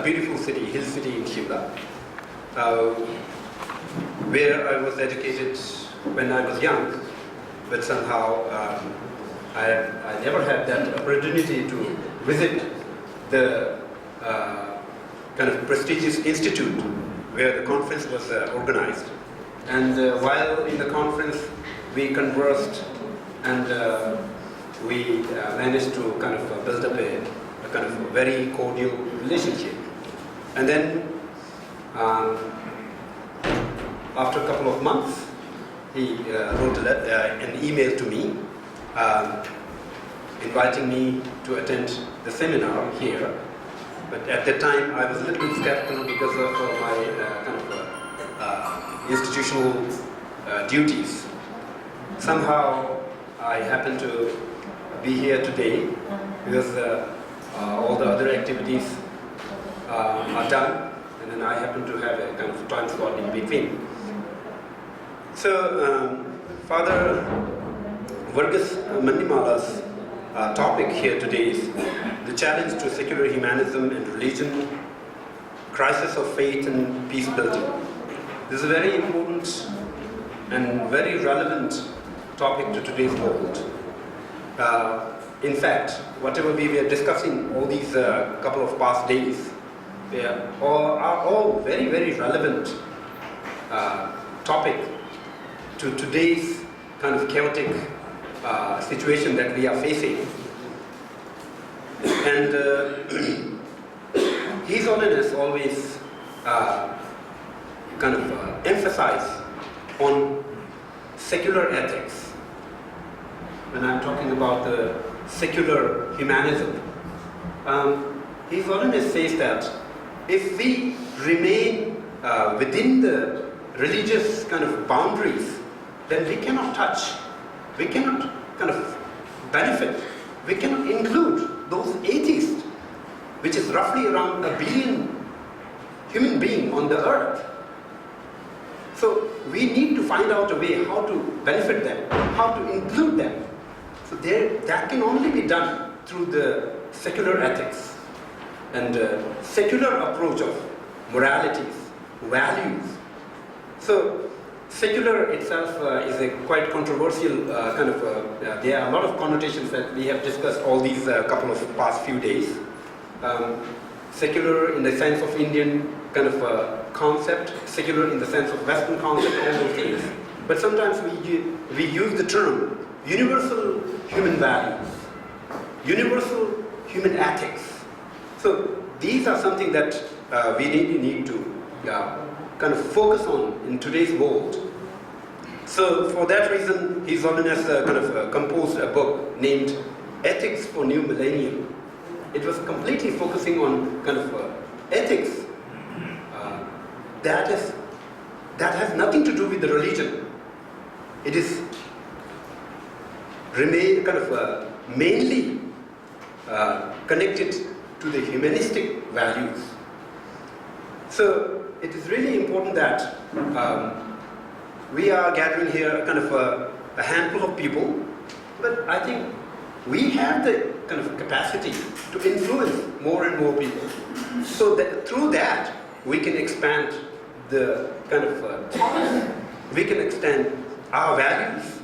beautiful city, hill city in Shimla, where I was educated when I was young, but somehow I never had that opportunity to visit the kind of prestigious institute where the conference was organized. And while in the conference, we conversed and we managed to kind of build up a kind of very cordial relationship. And then after a couple of months, he wrote an email to me inviting me to attend the seminar here. But at that time, I was a little bit skeptical because of my kind of institutional duties. Somehow, I happened to be here today because all the other activities are done, and then I happen to have a kind of time slot in between. So, Father Vargas Mandimala's topic here today is the challenge to secular humanism and religion, crisis of faith and peace building. This is a very important and very relevant topic to today's world. In fact, whatever we were discussing all these couple of past days, they are all very, very relevant topic to today's kind of chaotic situation that we are facing. And His Holiness always kind of emphasize on secular ethics. When I'm talking about the secular humanism, His Holiness says that if we remain within the religious kind of boundaries, then we cannot touch, we cannot kind of benefit, we cannot include those atheists, which is roughly around 1 billion human beings on the earth. So we need to find out a way how to benefit them, how to include them. So that can only be done through the secular ethics and secular approach of moralities, values. So secular itself is a quite controversial kind of, there are a lot of connotations that we have discussed all these couple of past few days. Secular in the sense of Indian kind of concept, secular in the sense of Western concept, all those things. But sometimes we use the term universal human values, universal human ethics. So these are something that we need to kind of focus on in today's world. So for that reason, His Holiness kind of composed a book named Ethics for New Millennium. It was completely focusing on kind of ethics that has nothing to do with the religion. It is kind of mainly connected to the humanistic values. So it is really important that we are gathering here kind of a handful of people, but I think we have the kind of capacity to influence more and more people. So that through that, we can expand the kind of thoughts, we can extend our values.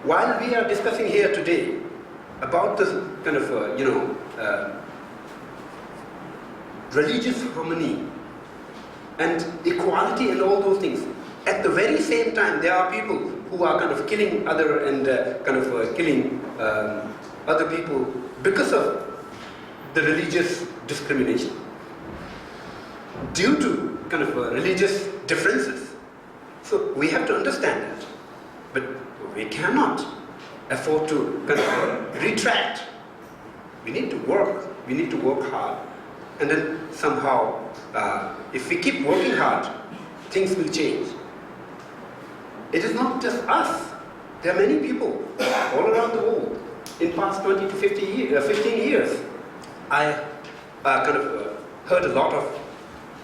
While we are discussing here today about this kind of, religious harmony and equality and all those things, at the very same time, there are people who are kind of killing other and killing other people because of the religious discrimination, due to kind of religious differences. So we have to understand that, but we cannot afford to kind of retract. We need to work hard, and then somehow, if we keep working hard, things will change. It is not just us. There are many people all around the world. In past 20 to 15 years, I kind of heard a lot of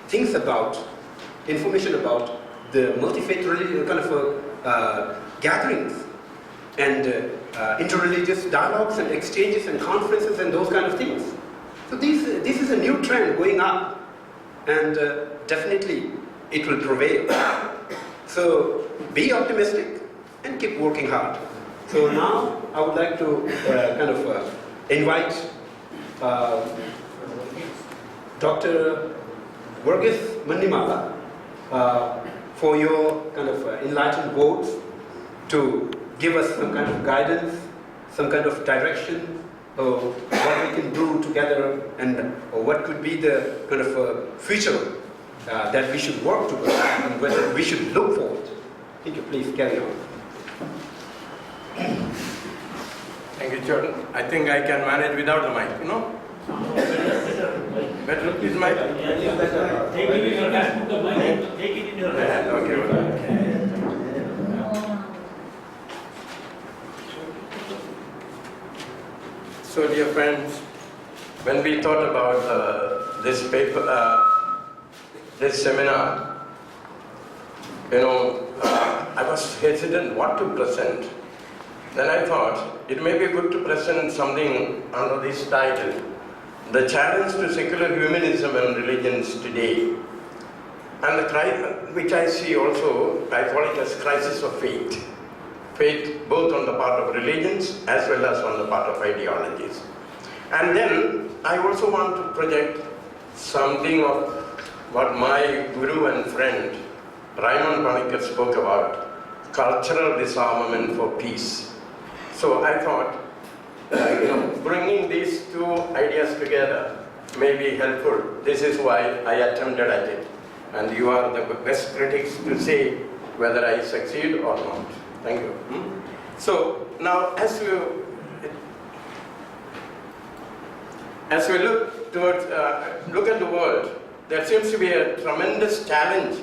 things about, information about the multi-faith religion kind of gatherings and interreligious dialogues and exchanges and conferences and those kind of things. So this is a new trend going up, and definitely it will prevail. So be optimistic and keep working hard. So now I would like to invite Dr. Varghese Mannimala for your enlightened words to give us some kind of guidance, some kind of direction of what we can do together, and what could be the future that we should work towards and whether we should look forward. Thank you. Please carry on. Thank you, Jordan. I think I can manage without the mic, you know? Better with mic? Take it in your hand. Put the mic. Take it in your hand. Okay. So, dear friends, when we thought about this paper, this seminar, I was hesitant what to present. Then I thought it may be good to present something under this title, The Challenge to Secular Humanism and Religions Today. And which I see also, I call it as crisis of faith. Faith both on the part of religions as well as on the part of ideologies. And then I also want to project something of what my guru and friend Raymond Panikkar spoke about, cultural disarmament for peace. So I thought, bringing these two ideas together may be helpful. This is why I attempted at it. And you are the best critics to say whether I succeed or not. Thank you. So now, as we look towards, look at the world, there seems to be a tremendous challenge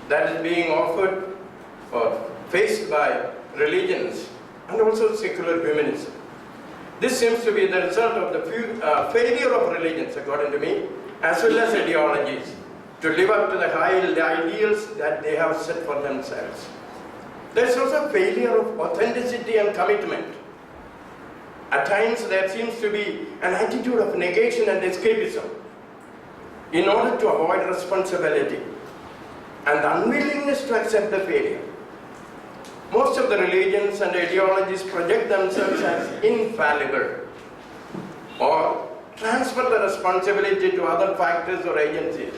that is being offered or faced by religions and also secular humanism. This seems to be the result of the failure of religions, according to me, as well as ideologies, to live up to the high ideals that they have set for themselves. There is also a failure of authenticity and commitment. At times there seems to be an attitude of negation and escapism in order to avoid responsibility and unwillingness to accept the failure. Most of the religions and ideologies project themselves as infallible or transfer the responsibility to other factors or agencies,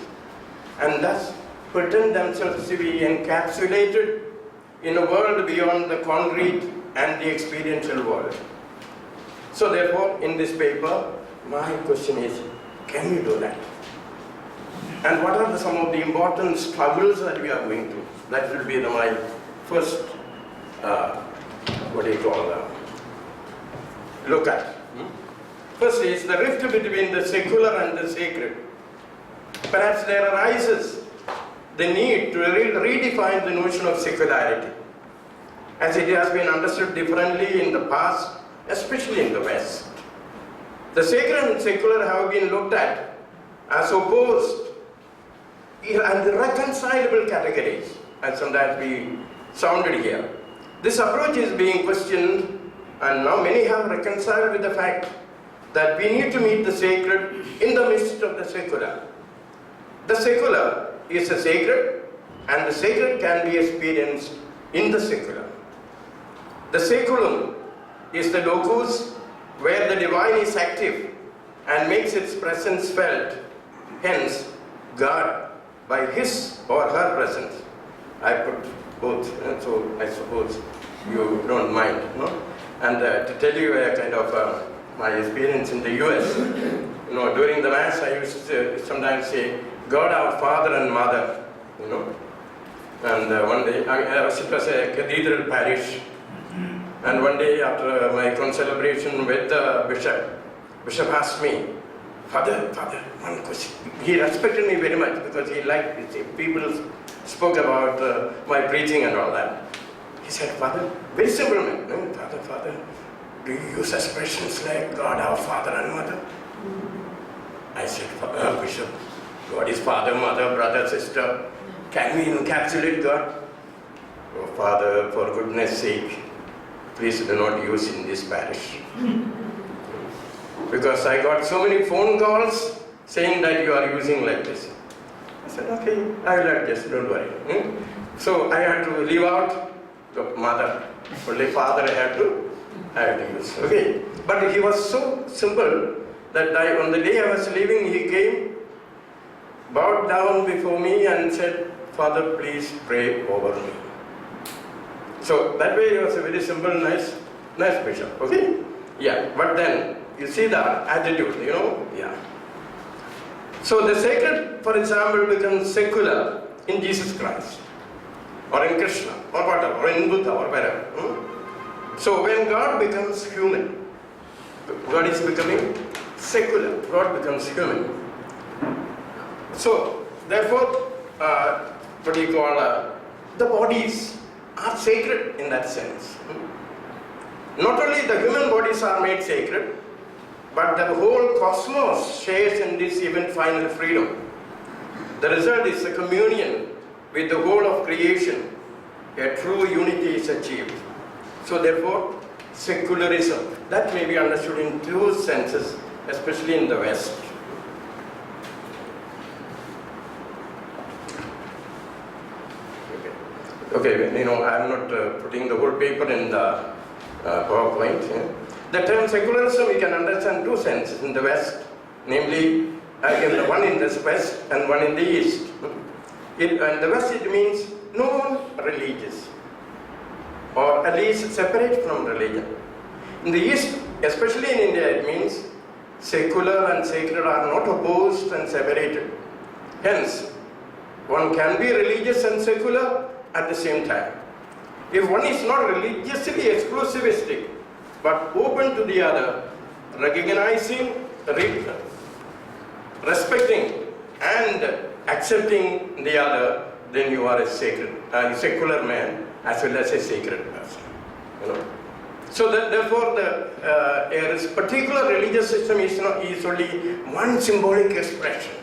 and thus pretend themselves to be encapsulated in a world beyond the concrete and the experiential world. So therefore, in this paper, my question is, can we do that? And what are some of the important struggles that we are going through? That will be my first, look at. First is the rift between the secular and the sacred. Perhaps there arises the need to redefine the notion of secularity, as it has been understood differently in the past, especially in the West. The sacred and secular have been looked at as opposed and irreconcilable categories, as sometimes we sounded here. This approach is being questioned, and now many have reconciled with the fact that we need to meet the sacred in the midst of the secular. The secular is a sacred, and the sacred can be experienced in the secular. The saculum is the locus where the divine is active and makes its presence felt. Hence, God, by his or her presence. I put both, so I suppose you don't mind, no? And to tell you a kind of my experience in the US, during the Mass I used to sometimes say, God our Father and Mother, And one day, it was a cathedral parish, and one day after my concelebration with the bishop asked me, Father, one question. He respected me very much because he liked it. People spoke about my preaching and all that. He said, Father, very simple man, no? Father, do you use expressions like God our Father and Mother? I said, Bishop, God is Father, Mother, Brother, Sister. Can we encapsulate God? Oh, Father, for goodness sake, please do not use in this parish. because I got so many phone calls saying that you are using like this. I said, okay, I will adjust, don't worry. So I had to leave out the mother, only father I had to use. Okay, but he was so simple that on the day I was leaving, he came, bowed down before me and said, Father, please pray over me. So that way it was a very simple, nice bishop. Okay, yeah. But then you see the attitude, yeah. So the sacred, for example, becomes secular in Jesus Christ, or in Krishna, or whatever, or in Buddha, or wherever. So when God becomes human, God is becoming secular, God becomes human. So therefore, the bodies are sacred in that sense. Not only the human bodies are made sacred, but the whole cosmos shares in this even final freedom. The result is a communion with the whole of creation. A true unity is achieved. So therefore, secularism, that may be understood in two senses, especially in the West. Okay, I'm not putting the whole paper in the PowerPoint. The term secularism we can understand two senses in the West, namely the one in the West and one in the East. In the West it means non-religious, or at least separate from religion. In the East, especially in India, it means secular and sacred are not opposed and separated. Hence, one can be religious and secular at the same time. If one is not religiously exclusivistic, but open to the other, recognizing, respecting and accepting the other, then you are a secular man as well as a sacred person. So therefore, a particular religious system is only one symbolic expression,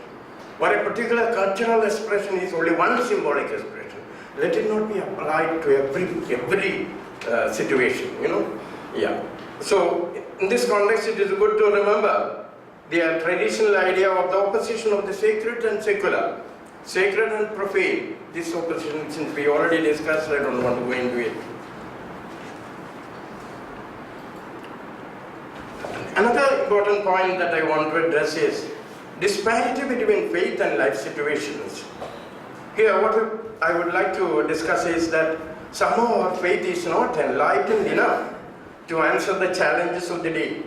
or a particular cultural expression is only one symbolic expression. Let it not be applied to every situation, Yeah. So in this context, it is good to remember the traditional idea of the opposition of the sacred and secular, sacred and profane. This opposition, since we already discussed, I don't want to go into it. Another important point that I want to address is disparity between faith and life situations. Here, what I would like to discuss is that somehow our faith is not enlightened enough to answer the challenges of the day.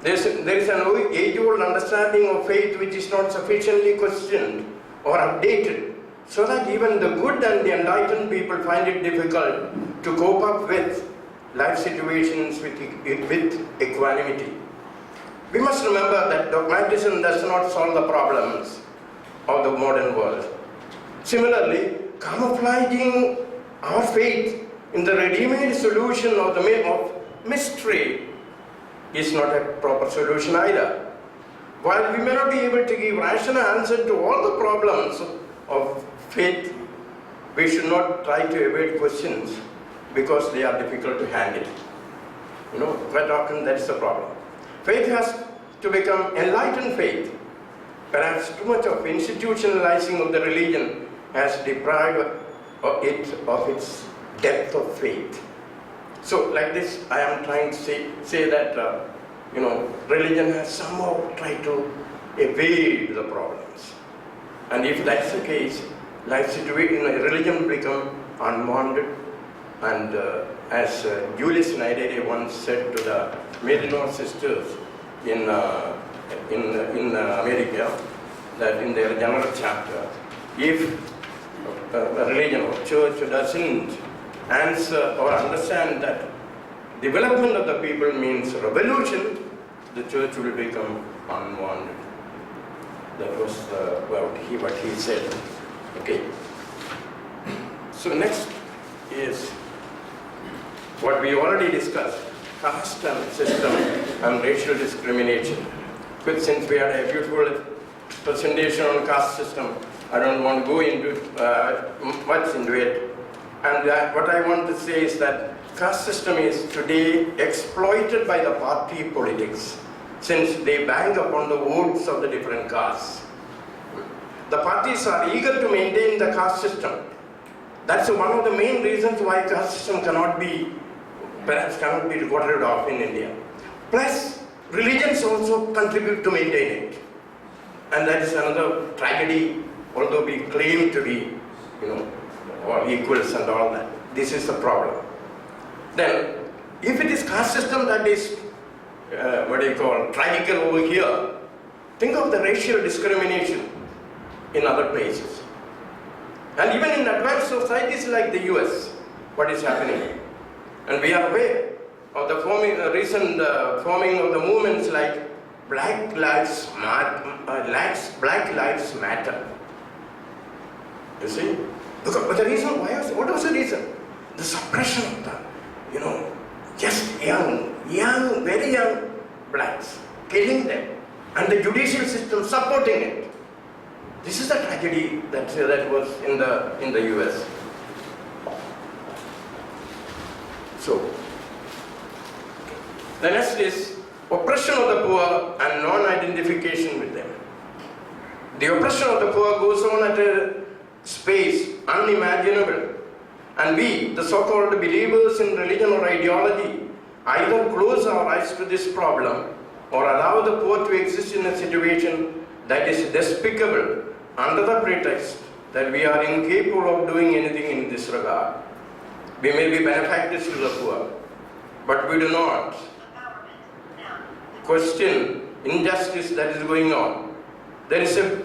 There is an age-old understanding of faith which is not sufficiently questioned or updated, so that even the good and the enlightened people find it difficult to cope up with life situations with equanimity. We must remember that dogmatism does not solve the problems of the modern world. Similarly, camouflaging our faith in the ready-made solution of mystery is not a proper solution either. While we may not be able to give rational answer to all the problems of faith, we should not try to evade questions because they are difficult to handle. Quite often that is the problem. Faith has to become enlightened faith. Perhaps too much of institutionalizing of the religion has deprived it of its depth of faith. So like this, I am trying to say that religion has somehow tried to evade the problems. And if that's the case, life situation, religion become unwanted. And as Julius Nyerere once said to the Medinor sisters in America, that in their general chapter, if a religion or church doesn't answer or understand that development of the people means revolution, the church will become unwanted. That was what he said. Okay. So next is what we already discussed, caste system and racial discrimination. But since we had a beautiful presentation on caste system, I don't want to go into much into it. And what I want to say is that caste system is today exploited by the party politics. since they bang upon the votes of the different castes. The parties are eager to maintain the caste system. That's one of the main reasons why caste system perhaps cannot be got rid of in India. Plus, religions also contribute to maintain it. And that is another tragedy, although we claim to be, all equals and all that. This is the problem. Then, if it is caste system that is, tragical over here, think of the racial discrimination in other places. And even in advanced societies like the US, what is happening? And we are aware of the recent forming of the movements like Black Lives Matter. You see? But the reason why what was the reason? The suppression of the, just young, very young blacks, killing them, and the judicial system supporting it. This is the tragedy that was in the US. So, the next is oppression of the poor and non-identification with them. The oppression of the poor goes on at a space unimaginable, and we, the so-called believers in religion or ideology, either close our eyes to this problem or allow the poor to exist in a situation that is despicable under the pretext that we are incapable of doing anything in this regard. We may be benefactors to the poor, but we do not question injustice that is going on. There is a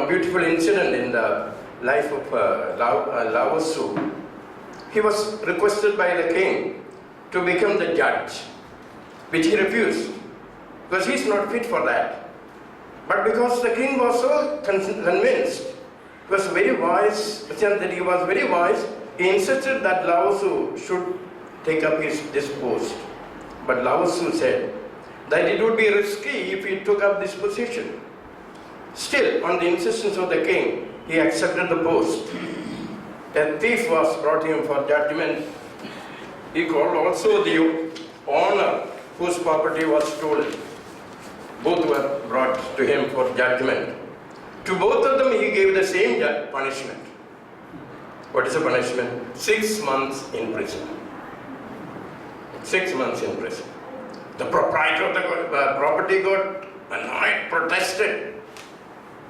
beautiful incident in the life of Lao Tzu. He was requested by the king to become the judge, which he refused, because he is not fit for that. But because the king was so convinced, he was very wise, he insisted that Lao Tzu should take up this post. But Lao Tzu said that it would be risky if he took up this position. Still, on the insistence of the king, he accepted the post. A thief was brought him for judgment. He called also the owner whose property was stolen. Both were brought to him for judgment. To both of them he gave the same punishment. What is the punishment? 6 months in prison. 6 months in prison. The proprietor of the property got annoyed, protested.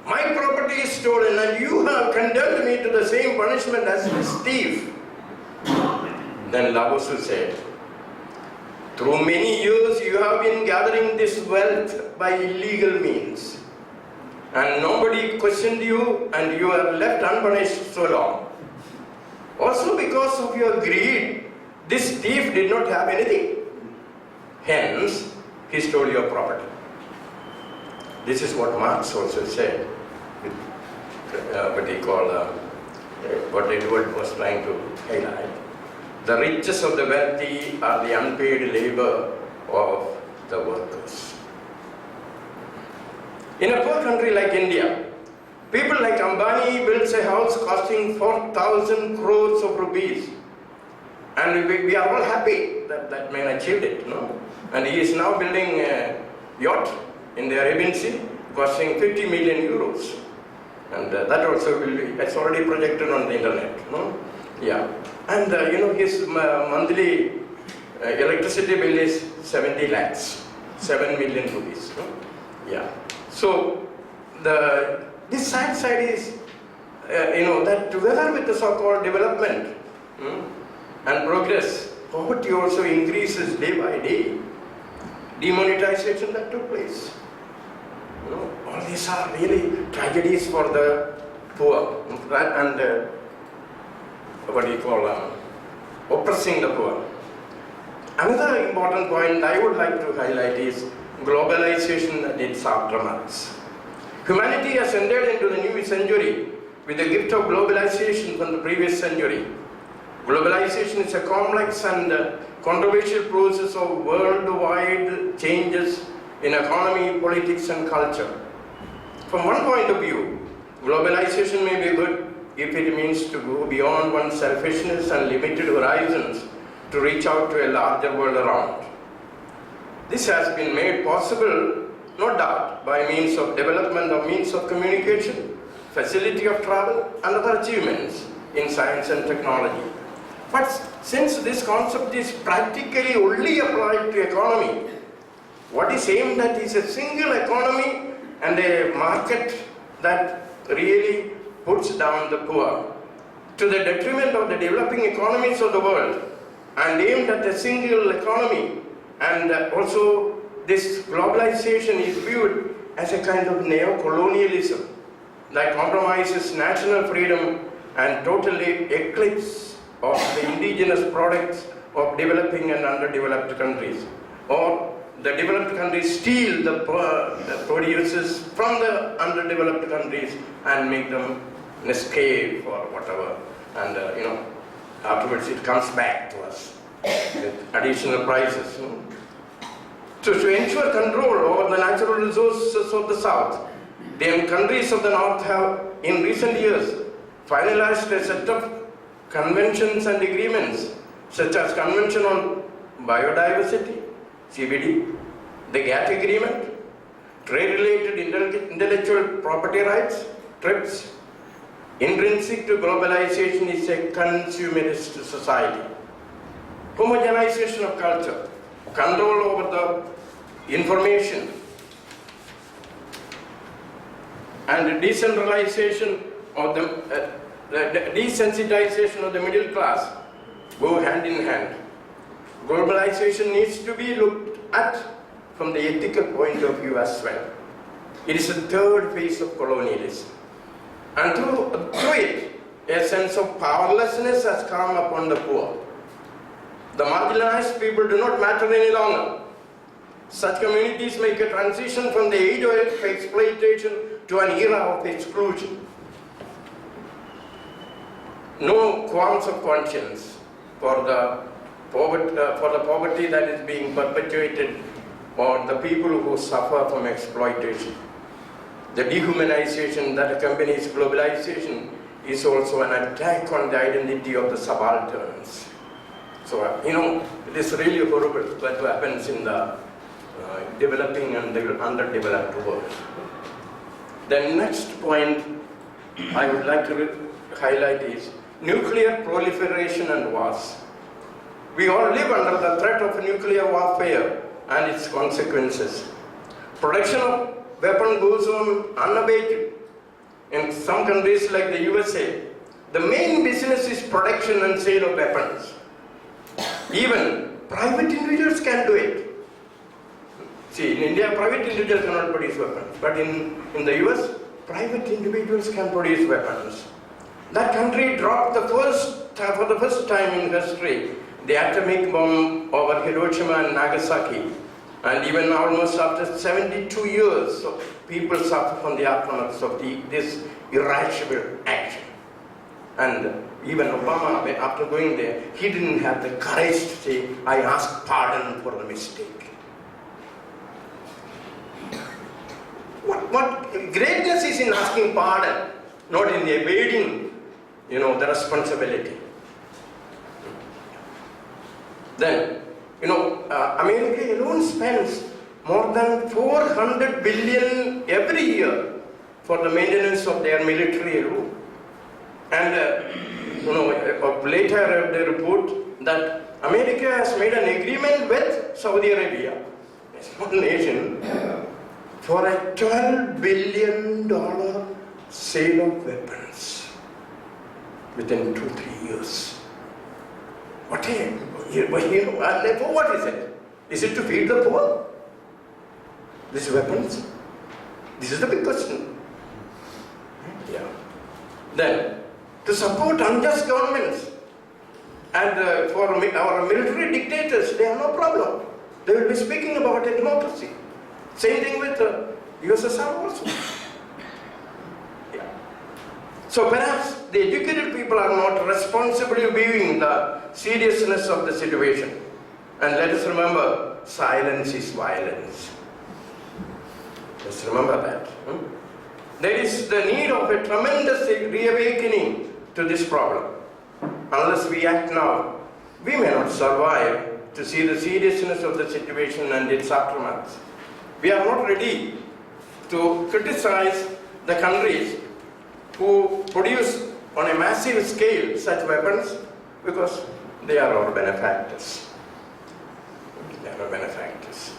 My property is stolen and you have condemned me to the same punishment as this thief. Then Lao Tzu said, through many years you have been gathering this wealth by illegal means, and nobody questioned you and you are left unpunished so long. Also because of your greed, this thief did not have anything. Hence, he stole your property. This is what Marx also said. What Edward was trying to highlight. The riches of the wealthy are the unpaid labor of the workers. In a poor country like India, people like Ambani builds a house costing 4,000 crores of rupees. And we are all happy that that man achieved it. No? And he is now building a yacht in the Arabian Sea costing 50 million euros. And that also will be, it's already projected on the internet. No? Yeah. And his monthly electricity bill is 70 lakhs, 7 million rupees. No? Yeah. So this sad side is, that together with the so-called development and progress, poverty also increases day by day. Demonetization that took place. All these are really tragedies for the poor and oppressing the poor. Another important point I would like to highlight is globalization and its aftermaths. Humanity has entered into the new century with the gift of globalization from the previous century. Globalization is a complex and controversial process of worldwide changes in economy, politics and culture. From one point of view, globalization may be good if it means to go beyond one's selfishness and limited horizons to reach out to a larger world around. This has been made possible, no doubt, by means of development of means of communication, facility of travel, and other achievements in science and technology. But since this concept is practically only applied to economy, what is aimed at is a single economy and a market that really puts down the poor to the detriment of the developing economies of the world, and aimed at a single economy. And also this globalization is viewed as a kind of neo-colonialism that compromises national freedom and totally eclipses of the indigenous products of developing and underdeveloped countries. Or the developed countries steal the produces from the underdeveloped countries and make them a slave or whatever. And afterwards it comes back to us with additional prices. To ensure control over the natural resources of the South, the countries of the North have, in recent years, finalized a set of conventions and agreements, such as Convention on Biodiversity, CBD, the GATT Agreement, Trade-Related Intellectual Property Rights, TRIPS. Intrinsic to globalization is a consumerist society. Homogenization of culture, control over the information, and decentralization of the desensitization of the middle class go hand in hand. Globalization needs to be looked at from the ethical point of view as well. It is the third phase of colonialism. And through it, a sense of powerlessness has come upon the poor. The marginalized people do not matter any longer. Such communities make a transition from the age of exploitation to an era of exclusion. No qualms of conscience for the poverty that is being perpetuated or the people who suffer from exploitation. The dehumanization that accompanies globalization is also an attack on the identity of the subalterns. So, it is really horrible what happens in the developing and the underdeveloped world. The next point I would like to highlight is nuclear proliferation and wars. We all live under the threat of nuclear warfare and its consequences. Production of weapons goes on unabated. In some countries like the USA, the main business is production and sale of weapons. Even private individuals can do it. See, in India, private individuals cannot produce weapons, but in the US, private individuals can produce weapons. That country dropped for the first time in history, the atomic bomb over Hiroshima and Nagasaki. And even almost after 72 years, people suffer from the aftermath of this irrational action. And even Obama, after going there, he didn't have the courage to say, I ask pardon for the mistake. What greatness is in asking pardon, not in evading, the responsibility. Then, America alone spends more than 400 billion every year for the maintenance of their military alone. And, later I read a report that America has made an agreement with Saudi Arabia, a small nation, for a $12 billion sale of weapons within 2-3 years. What is it? Is it to feed the poor? These weapons? This is the big question. Yeah. Then, to support unjust governments and for our military dictators, they have no problem. They will be speaking about a democracy. Same thing with USSR also. Yeah. So perhaps the educated people are not responsibly viewing the seriousness of the situation. And let us remember, silence is violence. Let's remember that. There is the need of a tremendous reawakening to this problem. Unless we act now, we may not survive to see the seriousness of the situation and its aftermath. We are not ready to criticize the countries who produce on a massive scale such weapons because they are our benefactors. They are our benefactors.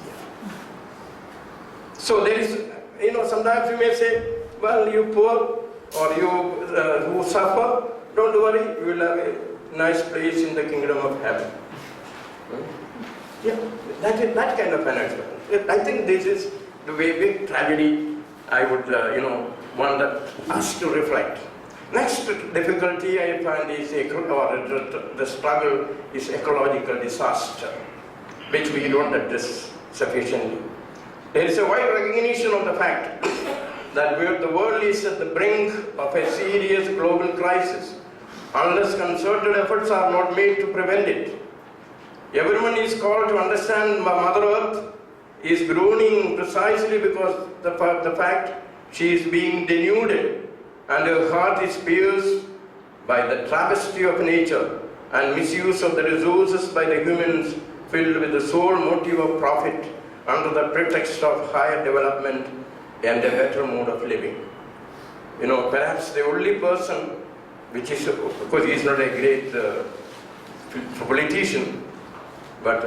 So there is, sometimes you may say, well, you poor or you who suffer, don't worry, you will have a nice place in the kingdom of heaven. Yeah, that kind of an explanation. I think this is the way big tragedy I would, want us to reflect. Next difficulty I find is the struggle is ecological disaster, which we don't address sufficiently. There is a wide recognition of the fact that the world is at the brink of a serious global crisis unless concerted efforts are not made to prevent it. Everyone is called to understand Mother Earth is groaning precisely because the fact she is being denuded and her heart is pierced by the travesty of nature and misuse of the resources by the humans filled with the sole motive of profit under the pretext of higher development and a better mode of living. Perhaps the only person which is, of course he is not a great politician, but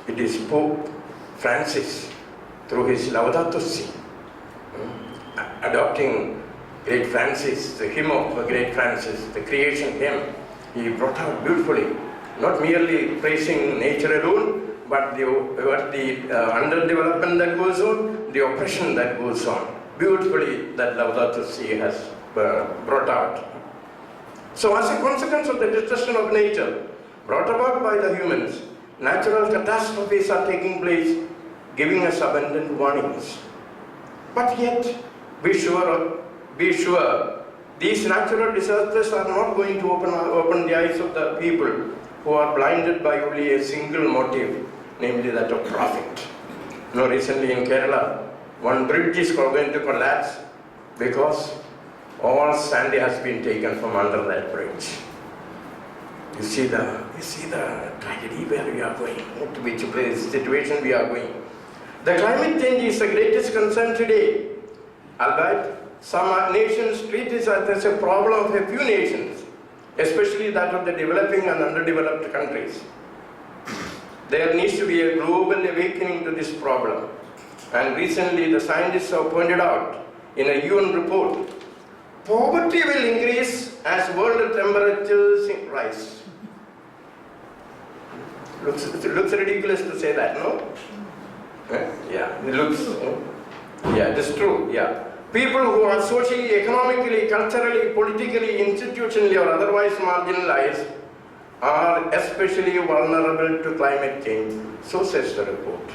it is Pope Francis through his Laudato Si, adopting great Francis, the hymn of great Francis, the creation hymn, he brought out beautifully, not merely praising nature alone, but the underdevelopment that goes on, the oppression that goes on. Beautifully that Laudato Si has brought out. So as a consequence of the destruction of nature brought about by the humans, natural catastrophes are taking place, giving us abundant warnings. But yet, be sure, these natural disasters are not going to open the eyes of the people who are blinded by only a single motive, namely that of profit. Recently in Kerala, one bridge is going to collapse because all sand has been taken from under that bridge. You see the tragedy where we are going, to which situation we are going. The climate change is the greatest concern today. Albeit, some nations treat this as a problem of a few nations, especially that of the developing and underdeveloped countries. There needs to be a global awakening to this problem. And recently the scientists have pointed out in a UN report, poverty will increase as world temperatures rise. It looks ridiculous to say that, no? Yeah, it looks, yeah, it is true, yeah. People who are socially, economically, culturally, politically, institutionally or otherwise marginalized are especially vulnerable to climate change, so says the report.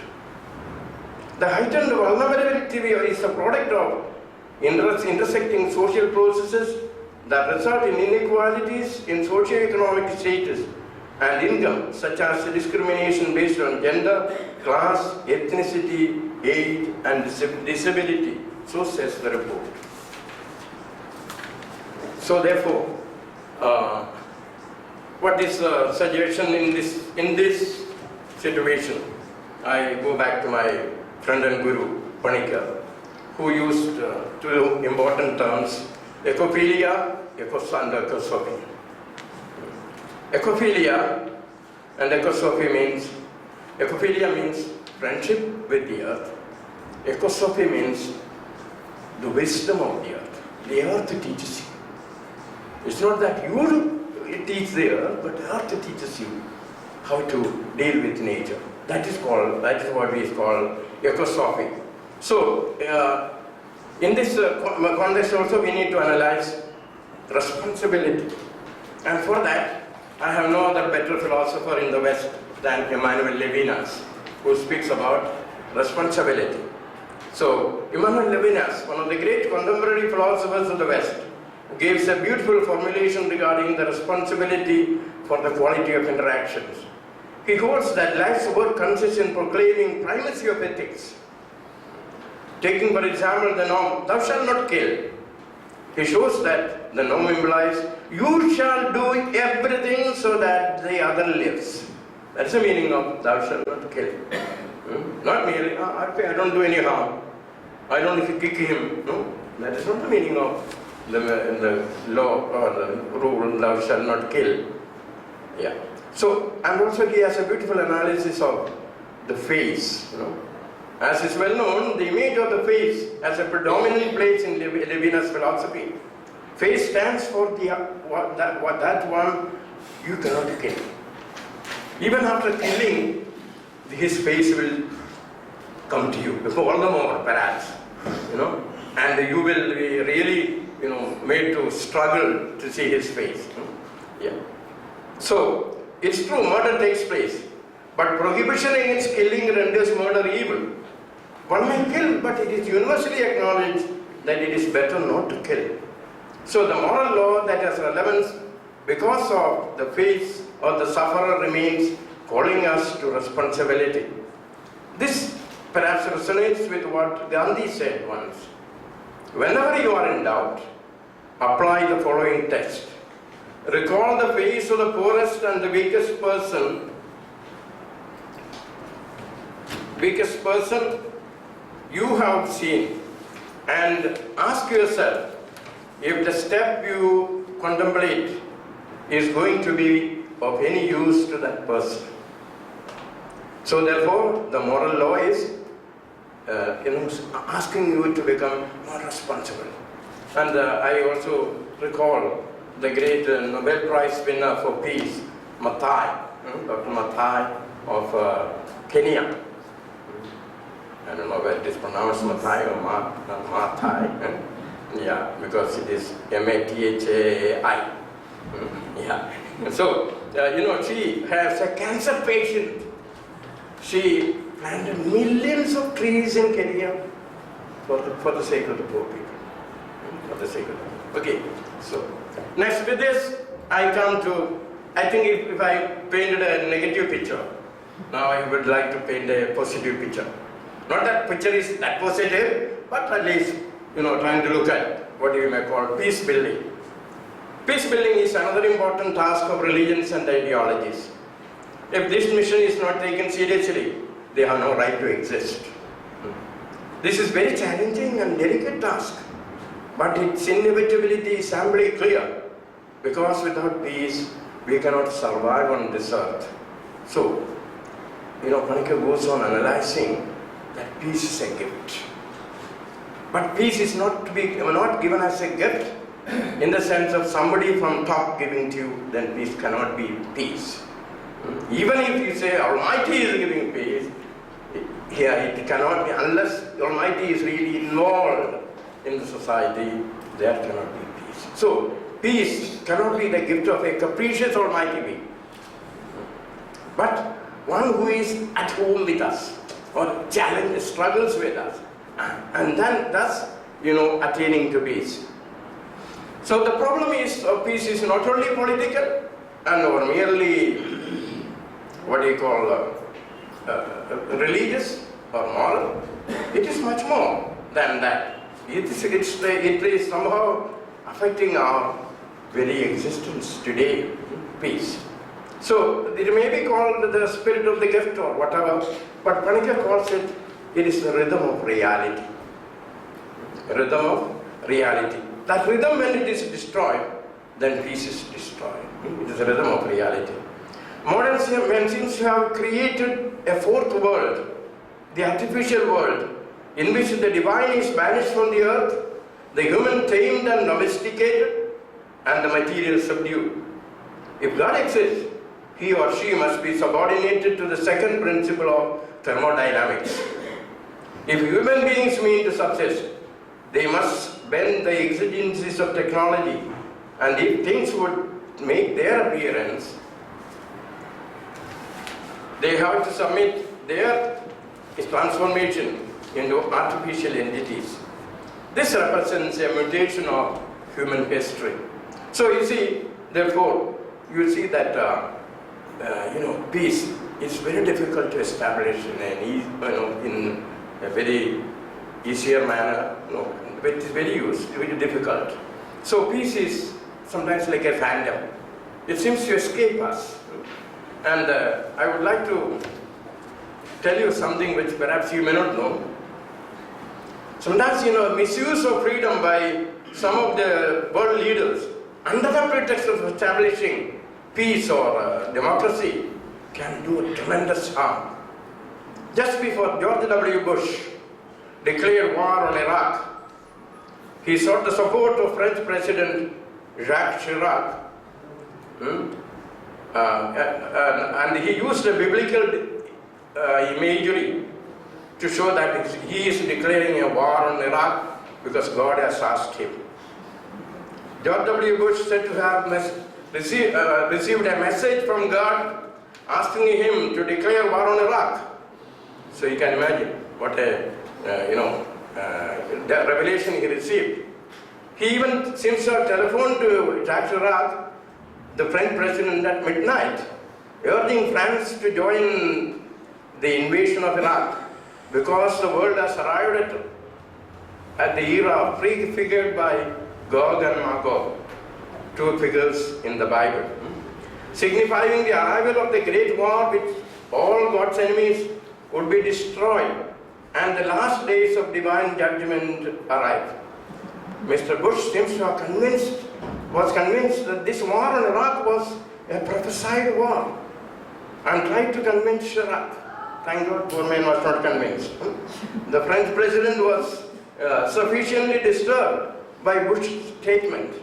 The heightened vulnerability is a product of intersecting social processes that result in inequalities in socio-economic status and income, such as discrimination based on gender, class, ethnicity, age, and disability. So says the report. So therefore, what is the suggestion in this situation? I go back to my friend and guru, Panikar, who used two important terms, ecophilia, and ecosophy. Ecophilia and ecosophy means, ecophilia means friendship with the earth. Ecosophy means the wisdom of the earth. The earth teaches you. It's not that you teach the earth, but the earth teaches you how to deal with nature. That is what we call ecosophy. So, in this context also we need to analyze responsibility. And for that, I have no other better philosopher in the West than Emmanuel Levinas, who speaks about responsibility. So, Emmanuel Levinas, one of the great contemporary philosophers of the West, gives a beautiful formulation regarding the responsibility for the quality of interactions. He holds that life's work consists in proclaiming primacy of ethics. Taking, for example, the norm, thou shalt not kill. He shows that the norm implies, you shall do everything so that the other lives. That's the meaning of thou shalt not kill. Not merely, I don't do any harm. I don't kick him. No, that is not the meaning of the law or the rule, thou shalt not kill. Yeah. So, and also he has a beautiful analysis of the face. As is well known, the image of the face has a predominant place in Levinas philosophy. Face stands for that one you cannot kill. Even after killing, his face will come to you, all the more perhaps, and you will be really, made to struggle to see his face. Yeah. So, it's true, murder takes place, but prohibition against killing renders murder evil. One may kill, but it is universally acknowledged that it is better not to kill. So the moral law that has relevance because of the face of the sufferer remains calling us to responsibility. This perhaps resonates with what Gandhi said once. Whenever you are in doubt, apply the following text. Recall the face of the poorest and the weakest person you have seen, and ask yourself if the step you contemplate is going to be of any use to that person. So therefore, the moral law is asking you to become more responsible. And I also recall the great Nobel Prize winner for peace, Maathai, Dr. Maathai of Kenya. I don't know whether it is pronounced Maathai or Maathai. Yeah, because it is Mathai. Yeah. So, she has a cancer patient. She planted millions of trees in Kenya for the sake of the poor people. For the sake of the Okay, so next with this, I come to, I think if I painted a negative picture, now I would like to paint a positive picture. Not that picture is that positive, but at least, trying to look at what you may call peace building. Peace building is another important task of religions and ideologies. If this mission is not taken seriously, they have no right to exist. This is very challenging and delicate task, but its inevitability is amply clear, because without peace, we cannot survive on this earth. So, Panikka goes on analyzing that peace is a gift. But peace is not given as a gift in the sense of somebody from top giving to you, then peace cannot be peace. Even if you say Almighty is giving peace, it cannot be unless Almighty is really involved in the society, there cannot be peace. So, peace cannot be the gift of a capricious Almighty being, but one who is at home with us, or struggles with us, and then thus, attaining to peace. So the problem of peace is not only political or merely religious or moral. It is much more than that. It is somehow affecting our very existence today, peace. So it may be called the spirit of the gift or whatever, but Panikka calls it is the rhythm of reality. Rhythm of reality. That rhythm, when it is destroyed, then peace is destroyed. It is the rhythm of reality. Modern men seems to have created a fourth world, the artificial world, in which the divine is banished from the earth, the human tamed and domesticated, and the material subdued. If God exists, he or she must be subordinated to the second principle of thermodynamics. If human beings mean to subsist, they must bend the exigencies of technology, and if things would make their appearance, they have to submit their transformation into artificial entities. This represents a mutation of human history. So you see, therefore, you see that peace is very difficult to establish in a very easier manner. It is very difficult. So peace is sometimes like a phantom. It seems to escape us. And I would like to tell you something which perhaps you may not know. Sometimes, misuse of freedom by some of the world leaders under the pretext of establishing peace or democracy can do a tremendous harm. Just before George W. Bush declared war on Iraq, he sought the support of French President Jacques Chirac. And he used a biblical imagery to show that he is declaring a war on Iraq because God has asked him. George W. Bush said to have received a message from God asking him to declare war on Iraq. So you can imagine what a the revelation he received. He even seems to have telephoned to Jacques Chirac, the French president, at midnight, urging France to join the invasion of Iraq, because the world has arrived at the era prefigured by Gog and Magog, two figures in the Bible, signifying the arrival of the great war which all God's enemies would be destroyed and the last days of divine judgment arrive. Mr. Bush seems to have was convinced that this war on Iraq was a prophesied war and tried to convince Chirac. Thank God, poor man was not convinced. The French president was sufficiently disturbed by Bush's statement.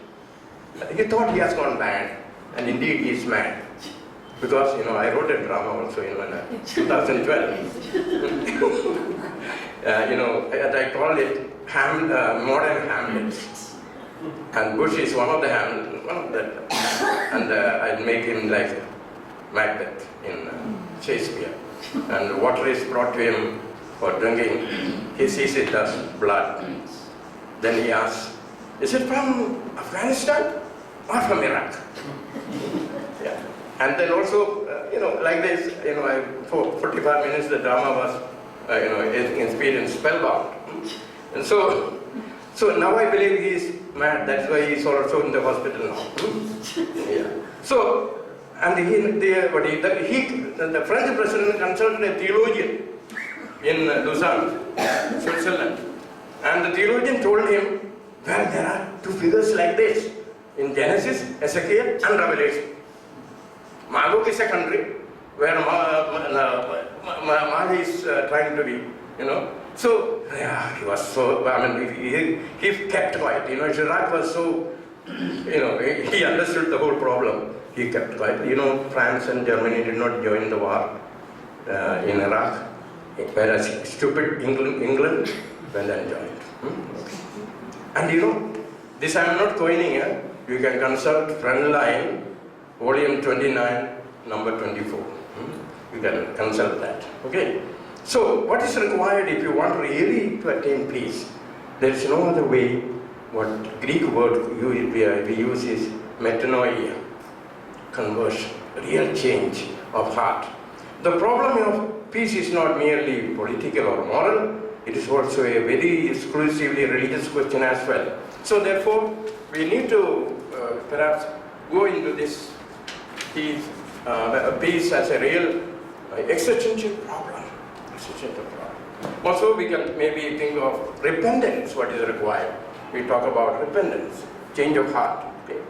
He thought he has gone mad, and indeed he is mad. Because, I wrote a drama also in 2012. I called it Modern Hamlet. And Bush is one of the Hamlet, and I'd make him like Macbeth in Shakespeare. And water is brought to him for drinking. He sees it as blood. Then he asks, is it from Afghanistan or from Iraq? Yeah. And then also, like this, for 45 minutes the drama was, experienced spellbound. And so now I believe he is mad. That's why he is also in the hospital now. Yeah. So, and the French president consulted a theologian in Lausanne, Switzerland. And the theologian told him, well, there are two figures like this in Genesis, Ezekiel, and Revelation. Magog is a country where Mag is trying to be, So, yeah, he was so, he kept quiet. Chirac was so, he understood the whole problem. He kept quiet. France and Germany did not join the war in Iraq, whereas stupid England went and joined. And this I am not coining here. You can consult Frontline, volume 29, number 24. You can consult that. Okay. So, what is required if you want really to attain peace? There is no other way. What Greek word we use is metanoia, conversion, real change of heart. The problem of peace is not merely political or moral, it is also a very exclusively religious question as well. So therefore, we need to perhaps go into this peace as a real existential problem. Also, we can maybe think of repentance, what is required. We talk about repentance, change of heart. Okay.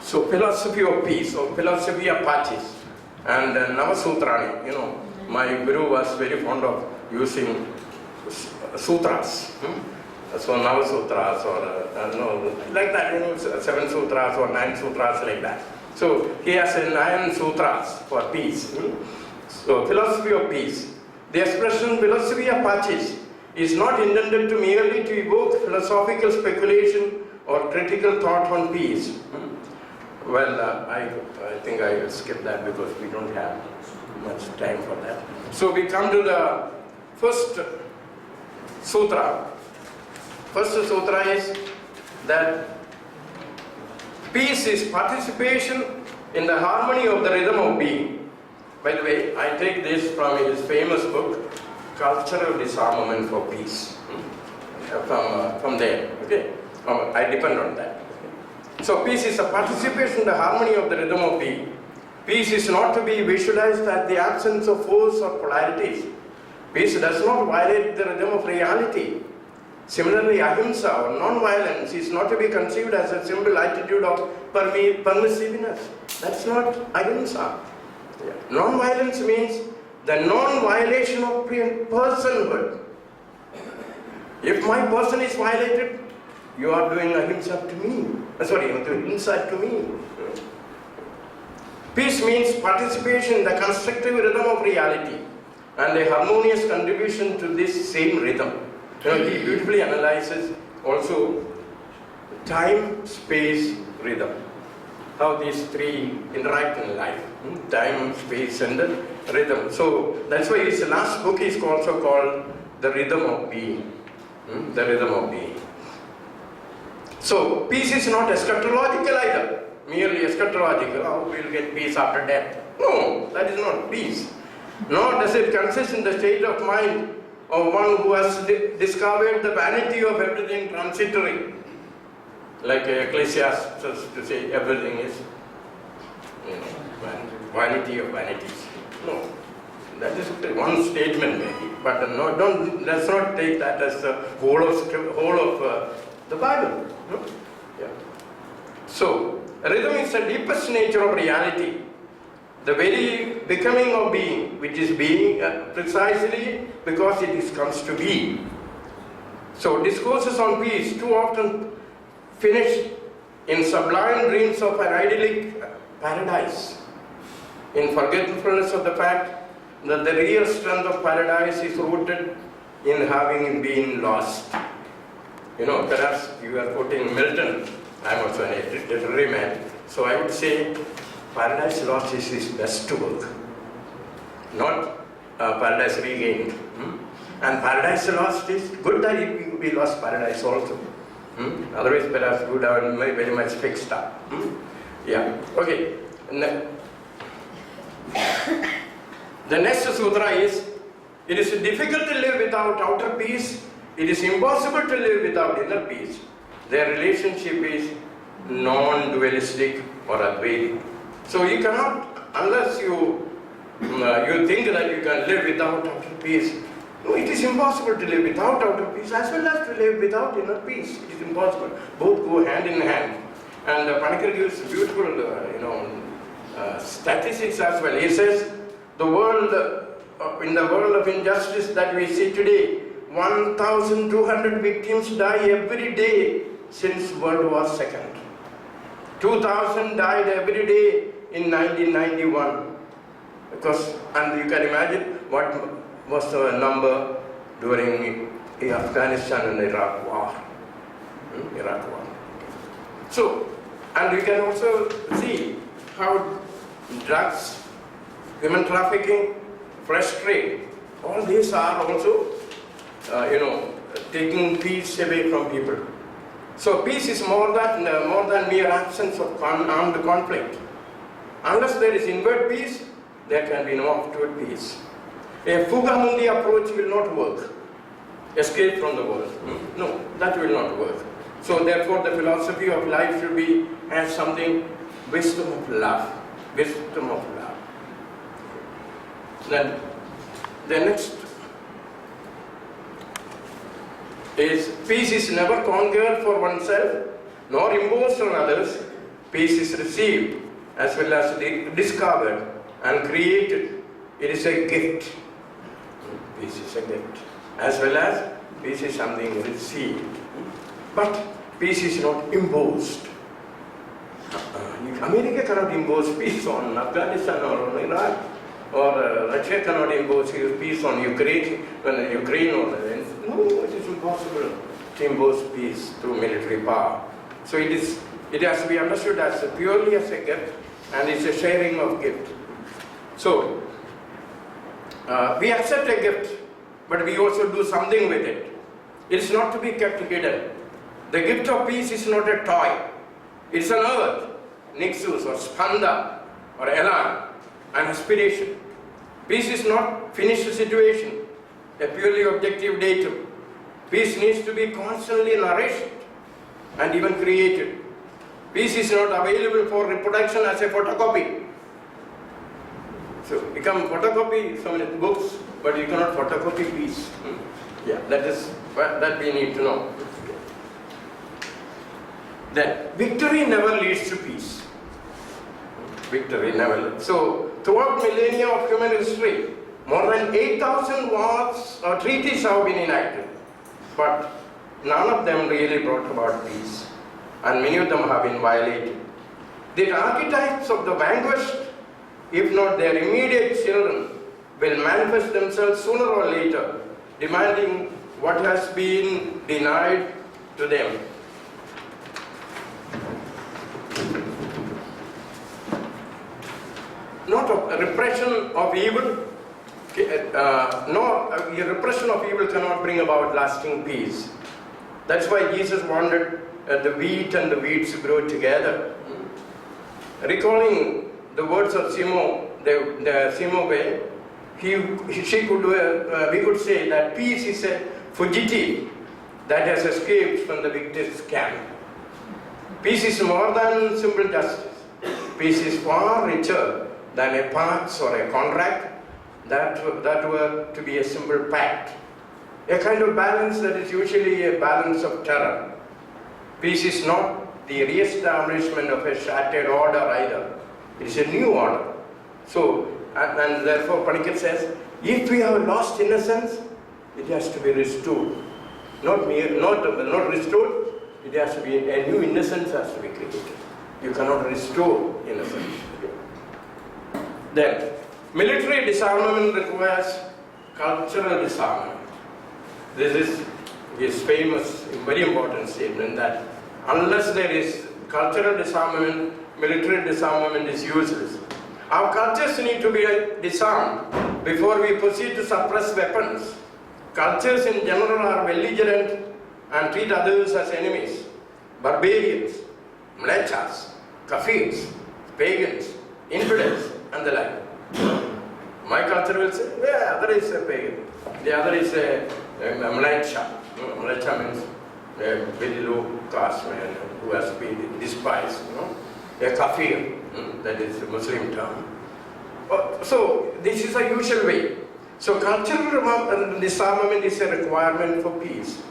So, philosophy of peace, or philosophy of Pachis, and Navasutrani. My guru was very fond of using sutras. So Navasutras or like that, 7 sutras or 9 sutras like that. So he has 9 sutras for peace. So philosophy of peace. The expression philosophy of Pachis is not intended to merely to evoke philosophical speculation or critical thought on peace. Well, I think I will skip that because we don't have much time for that. So we come to the first sutra. First sutra is that peace is participation in the harmony of the rhythm of being. By the way, I take this from his famous book, cultural disarmament for peace. From there, okay? I depend on that. So peace is a participation in the harmony of the rhythm of being. Peace is not to be visualized as the absence of force or polarities. Peace does not violate the rhythm of reality. Similarly, ahimsa or non-violence is not to be conceived as a simple attitude of permissiveness. That's not ahimsa. Yeah. Non-violence means the non-violation of personhood. If my person is violated, you are doing ahimsa to me. You are doing insult to me. Peace means participation in the constructive rhythm of reality and a harmonious contribution to this same rhythm. He beautifully analyzes also time, space, rhythm. How these three interact in life. Time, space, and the rhythm. So that's why his last book is also called The Rhythm of Being. The Rhythm of Being. So peace is not eschatological either. Merely eschatological. Oh, we'll get peace after death. No, that is not peace. Nor does it consist in the state of mind of one who has discovered the vanity of everything transitory. Like Ecclesiastes to say everything is vanity of vanities. No, that is one statement maybe, but let's not take that as the whole of the Bible. No? Yeah. So, rhythm is the deepest nature of reality, the very becoming of being, which is being precisely because it comes to be. So, discourses on peace too often finish in sublime dreams of an idyllic paradise, in forgetfulness of the fact that the real strength of paradise is rooted in having been lost. Perhaps you are quoting Milton. I am also a literary man, so I would say paradise lost is his best work, not paradise regained. And paradise lost is good that we lost paradise also. Otherwise, perhaps we would have been very much fixed up. Yeah. Okay. The next sutra is: it is difficult to live without outer peace. It is impossible to live without inner peace. Their relationship is non-dualistic or Advaitic. So you cannot, unless you think that you can live without outer peace. No, it is impossible to live without outer peace as well as to live without inner peace. It is impossible. Both go hand in hand. And Panikkar gives beautiful, statistics as well. He says, in the world of injustice that we see today, 1,200 victims die every day since World War II. 2,000 died every day in 1991. And you can imagine what was the number during the Afghanistan and Iraq war. So, and we can also see how drugs, human trafficking, flesh trade, all these are also taking peace away from people. So peace is more than mere absence of armed conflict. Unless there is inward peace, there can be no outward peace. A Fugamundi approach will not work. Escape from the world. No, that will not work. So therefore the philosophy of life should be as something, wisdom of love. Wisdom of love. Then the next is peace is never conquered for oneself nor imposed on others. Peace is received as well as discovered and created. It is a gift. Peace is a gift. As well as peace is something received. But peace is not imposed. America cannot impose peace on Afghanistan or on Iraq. Or Russia cannot impose peace on Ukraine or no, it is impossible to impose peace through military power. So it has to be understood as purely as a gift, and it's a sharing of gift. So we accept a gift, but we also do something with it. It is not to be kept hidden. The gift of peace is not a toy. It's an earth, nixus or spanda or elan, an aspiration. Peace is not finished situation. a purely objective datum. Peace needs to be constantly nourished and even created. Peace is not available for reproduction as a photocopy. So you can photocopy so many books, but you cannot photocopy peace. Yeah, that is that we need to know. Then victory never leads to peace. Victory never leads. So throughout millennia of human history, more than 8,000 wars or treaties have been enacted, but none of them really brought about peace, and many of them have been violated. The archetypes of the vanquished, if not their immediate children, will manifest themselves sooner or later, demanding what has been denied to them. Not a repression of evil, repression of evil cannot bring about lasting peace. That's why Jesus wanted the wheat and the weeds to grow together. Recalling the words of Simone, the Simone way, we could say that peace is a fugitive that has escaped from the victor's camp. Peace is more than simple justice. Peace is far richer than a pact or a contract that were to be a simple pact. A kind of balance that is usually a balance of terror. Peace is not the re-establishment of a shattered order either. It is a new order. So, and therefore Panikar says, if we have lost innocence, it has to be restored. Not restored, it has to be, a new innocence has to be created. You cannot restore innocence. Then, military disarmament requires cultural disarmament. This is his famous, very important statement that unless there is cultural disarmament, military disarmament is useless. Our cultures need to be disarmed before we proceed to suppress weapons. Cultures in general are belligerent and treat others as enemies. Barbarians, mlechas, kafirs, pagans, infidels, and the like. My culture will say, yeah, other is a pagan. The other is a mlecha. Mlecha means a very low caste man who has been despised. A kafir, that is a Muslim term. So this is a usual way. So cultural disarmament is a requirement for peace.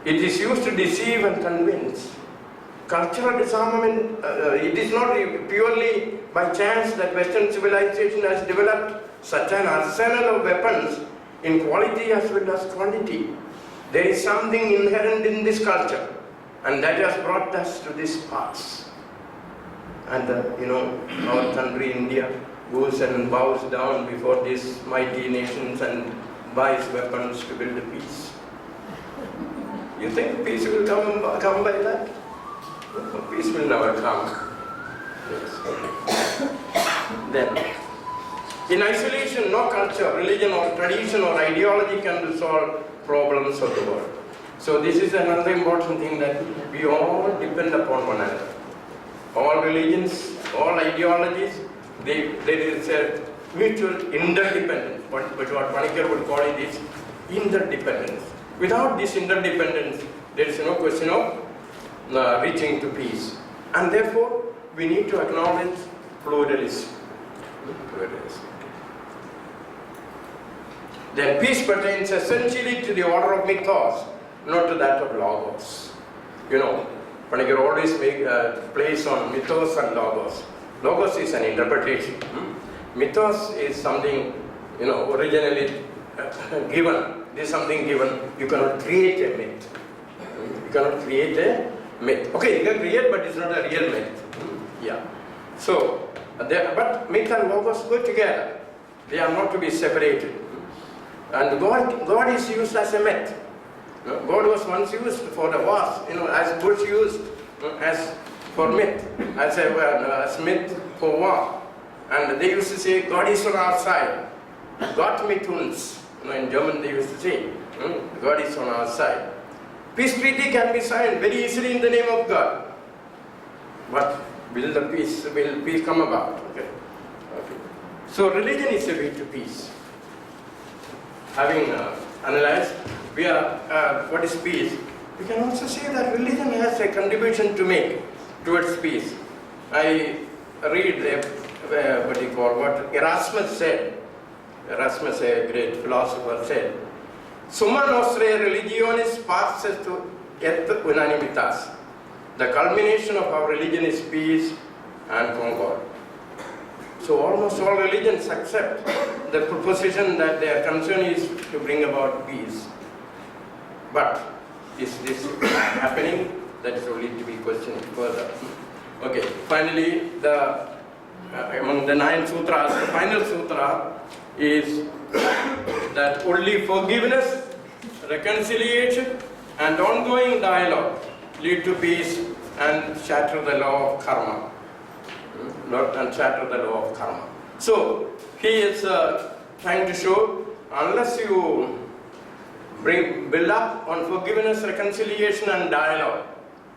It is used to deceive and convince. Cultural disarmament, it is not purely by chance that Western civilization has developed such an arsenal of weapons in quality as well as quantity. There is something inherent in this culture, and that has brought us to this pass. And our country, India, goes and bows down before these mighty nations and buys weapons to build a peace. You think peace will come by that? No, peace will never come. Yes. Then, in isolation, no culture, religion or tradition or ideology can resolve problems of the world. So this is another important thing, that we all depend upon one another. All religions, all ideologies, there is a mutual interdependence. What Panikar would call it is interdependence. Without this interdependence, there is no question of reaching to peace. And therefore, we need to acknowledge pluralism. Then peace pertains essentially to the order of mythos, not to that of logos. Panikar always plays on mythos and logos. Logos is an interpretation. Mythos is something, originally given. This is something given. You cannot create a myth. You cannot create a myth. Okay, you can create, but it's not a real myth. Yeah. So, but myth and logos go together. They are not to be separated. And God is used as a myth. God was once used for the wars, as Bush used as for myth, as myth for war. And they used to say, God is on our side. Gott mit uns. In German they used to say, God is on our side. Peace treaty can be signed very easily in the name of God. But will peace come about? Okay. So religion is a way to peace. having analyzed, we are, what is peace? We can also say that religion has a contribution to make towards peace. I read what Erasmus said. Erasmus, a great philosopher, said, Summa nostre religionis passes to et unanimitas. The culmination of our religion is peace and concord. So almost all religions accept the proposition that their concern is to bring about peace. But is this happening? That is only to be questioned further. Okay, finally, among the 9 sutras, the final sutra is that only forgiveness, reconciliation, and ongoing dialogue lead to peace and shatter the law of karma. So, he is trying to show, unless you build up on forgiveness, reconciliation, and dialogue,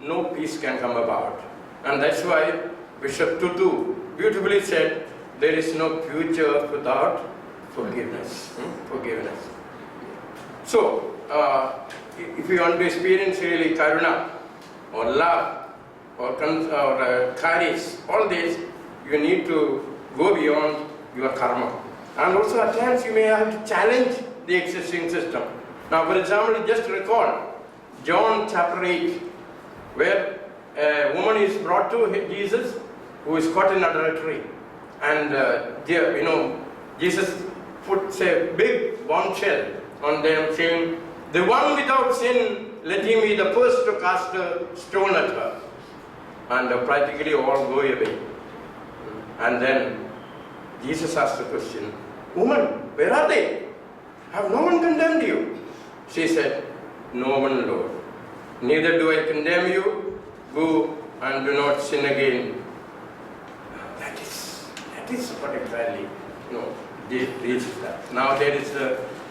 no peace can come about. And that's why Bishop Tutu beautifully said, there is no future without forgiveness. Forgiveness. So, if you want to experience really karuna, or love, or charis, all these, you need to go beyond your karma. And also at times you may have to challenge the existing system. Now, for example, just recall John chapter 8, where a woman is brought to Jesus who is caught in adultery. And Jesus puts a big bombshell on them, saying, the one without sin, let him be the first to cast a stone at her. And practically all go away. And then Jesus asked the question, woman, where are they? Have no one condemned you? She said, no one, Lord. Neither do I condemn you. Go and do not sin again. That is what exactly, reaches that. Now there is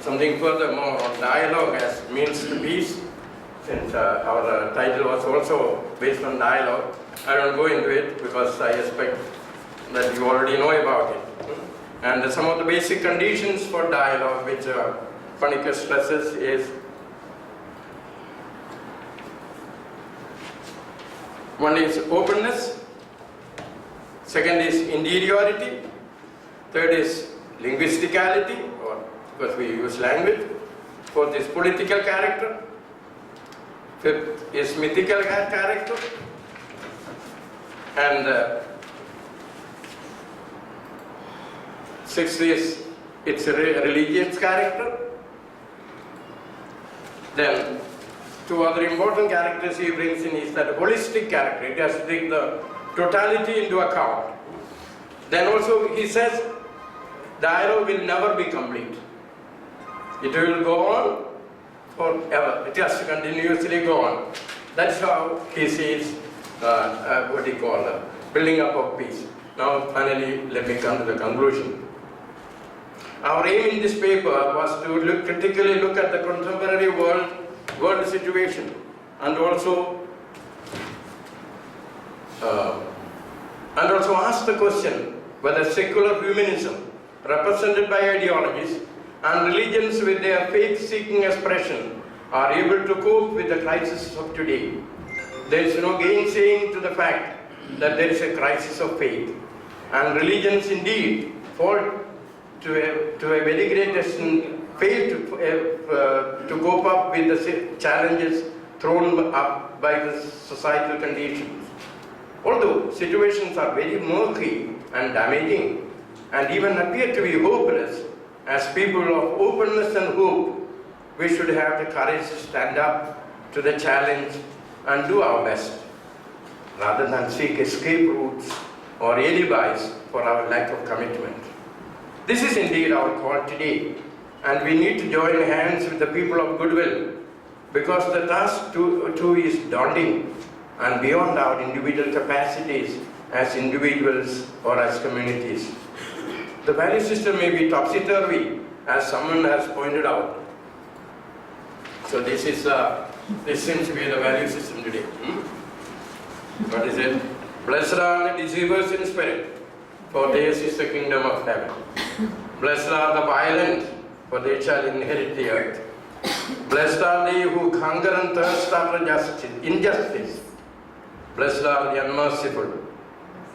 something furthermore on dialogue as means to peace. Since our title was also based on dialogue, I don't go into it because I expect that you already know about it. And some of the basic conditions for dialogue which Panikar stresses is, one is openness, second is interiority, third is linguisticality, or because we use language, fourth is political character, fifth is mythical character, and sixth is its religious character. Then two other important characters he brings in is that holistic character. It has to take the totality into account. Then also he says dialogue will never be complete. It will go on forever. It has to continuously go on. That's how he sees building up of peace. Now finally let me come to the conclusion. Our aim in this paper was to critically look at the contemporary world situation and also ask the question whether secular humanism represented by ideologies and religions with their faith-seeking expression are able to cope with the crisis of today. There is no gainsaying to the fact that there is a crisis of faith, and religions indeed fall to a very great extent, fail to cope up with the challenges thrown up by the societal conditions. Although situations are very murky and damaging and even appear to be hopeless, as people of openness and hope, we should have the courage to stand up to the challenge and do our best, rather than seek escape routes or alibis for our lack of commitment. This is indeed our call today, and we need to join hands with the people of goodwill, because the task too is daunting and beyond our individual capacities as individuals or as communities. The value system may be topsy-turvy, as someone has pointed out. So this seems to be the value system today. What is it? Blessed are the deceivers in spirit, for theirs is the kingdom of heaven. Blessed are the violent, for they shall inherit the earth. Blessed are they who hunger and thirst after injustice. Blessed are the unmerciful.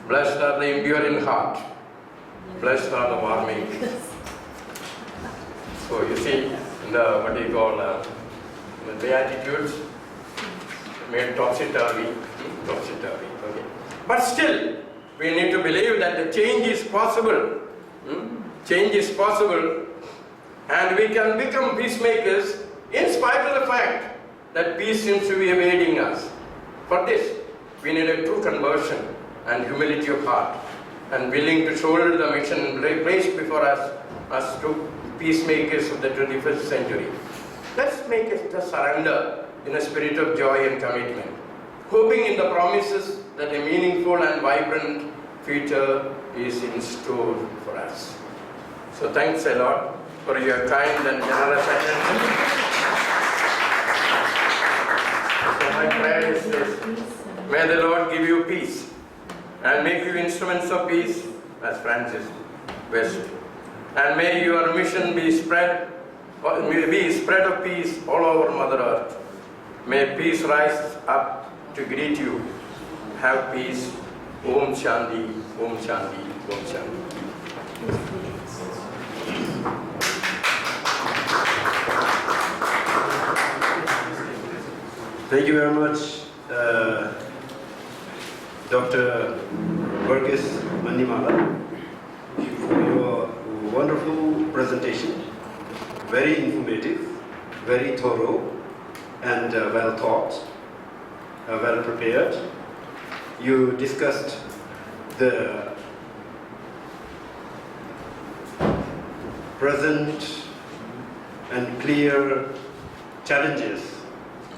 Blessed are the impure in heart. Blessed are the warming. So you see, in the what do you call the Beatitudes, made topsy-turvy. Okay. But still, we need to believe that the change is possible. Change is possible, and we can become peacemakers in spite of the fact that peace seems to be evading us. For this, we need a true conversion and humility of heart, and willing to shoulder the mission placed before us to peacemakers of the 21st century. Let's make a surrender in a spirit of joy and commitment, hoping in the promises that a meaningful and vibrant future is in store for us. So thanks a lot for your kind and generous attention. So my prayer is this: may the Lord give you peace and make you instruments of peace, as Francis West. And may your mission be spread of peace all over Mother Earth. May peace rise up to greet you. Have peace. Om Shanti, Om Shanti, Om Shanti. Thank you very much, Dr. Burgess Manimala, for your wonderful presentation. Very informative, very thorough, and well thought, well prepared. You discussed the present and clear challenges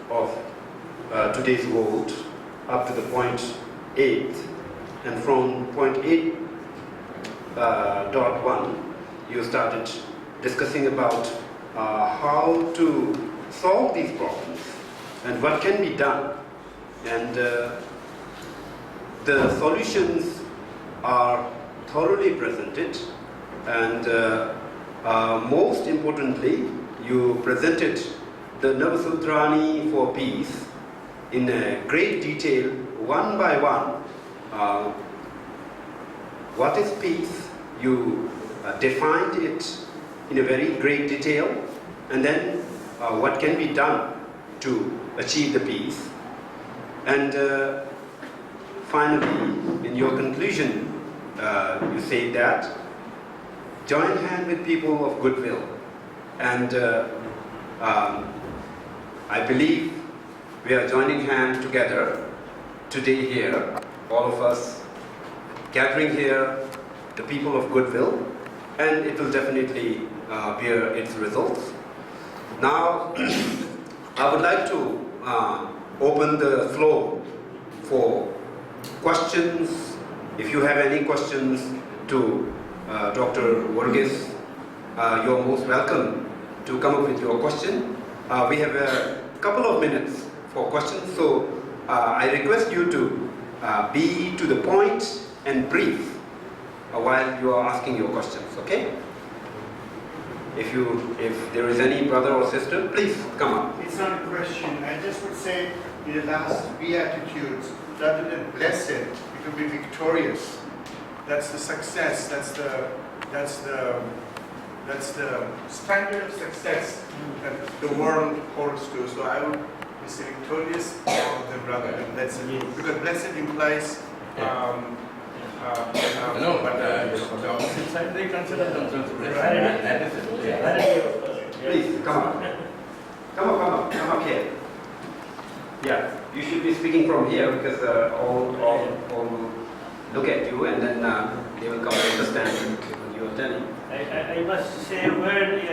of today's world up to the point 8, and from point 8.1 you started discussing about how to solve these problems and what can be done, and the solutions are thoroughly presented, and most importantly you presented the Navasutrani for peace in great detail, one by one. What is peace? You defined it in a very great detail, and then what can be done to achieve the peace. And finally, in your conclusion, you say that join hand with people of goodwill. And I believe we are joining hands together today here, all of us gathering here, the people of goodwill, and it will definitely bear its results. Now, I would like to open the floor for questions. If you have any questions to Dr. Varghese, you're most welcome to come up with your question. We have a couple of minutes for questions, so I request you to be to the point and brief while you are asking your questions, okay? If there is any brother or sister, please come up. It's not a question. I just would say in the last Beatitudes, rather than blessed, it would be victorious. That's the success. That's the standard of success that the world holds to. So I would say victorious rather than blessed, because blessed implies. No, but the opposite side, they consider themselves blessed. Please, come up. Come up here. Yeah, you should be speaking from here, because all will look at you, and then they will come and understand what you are telling. I must say a word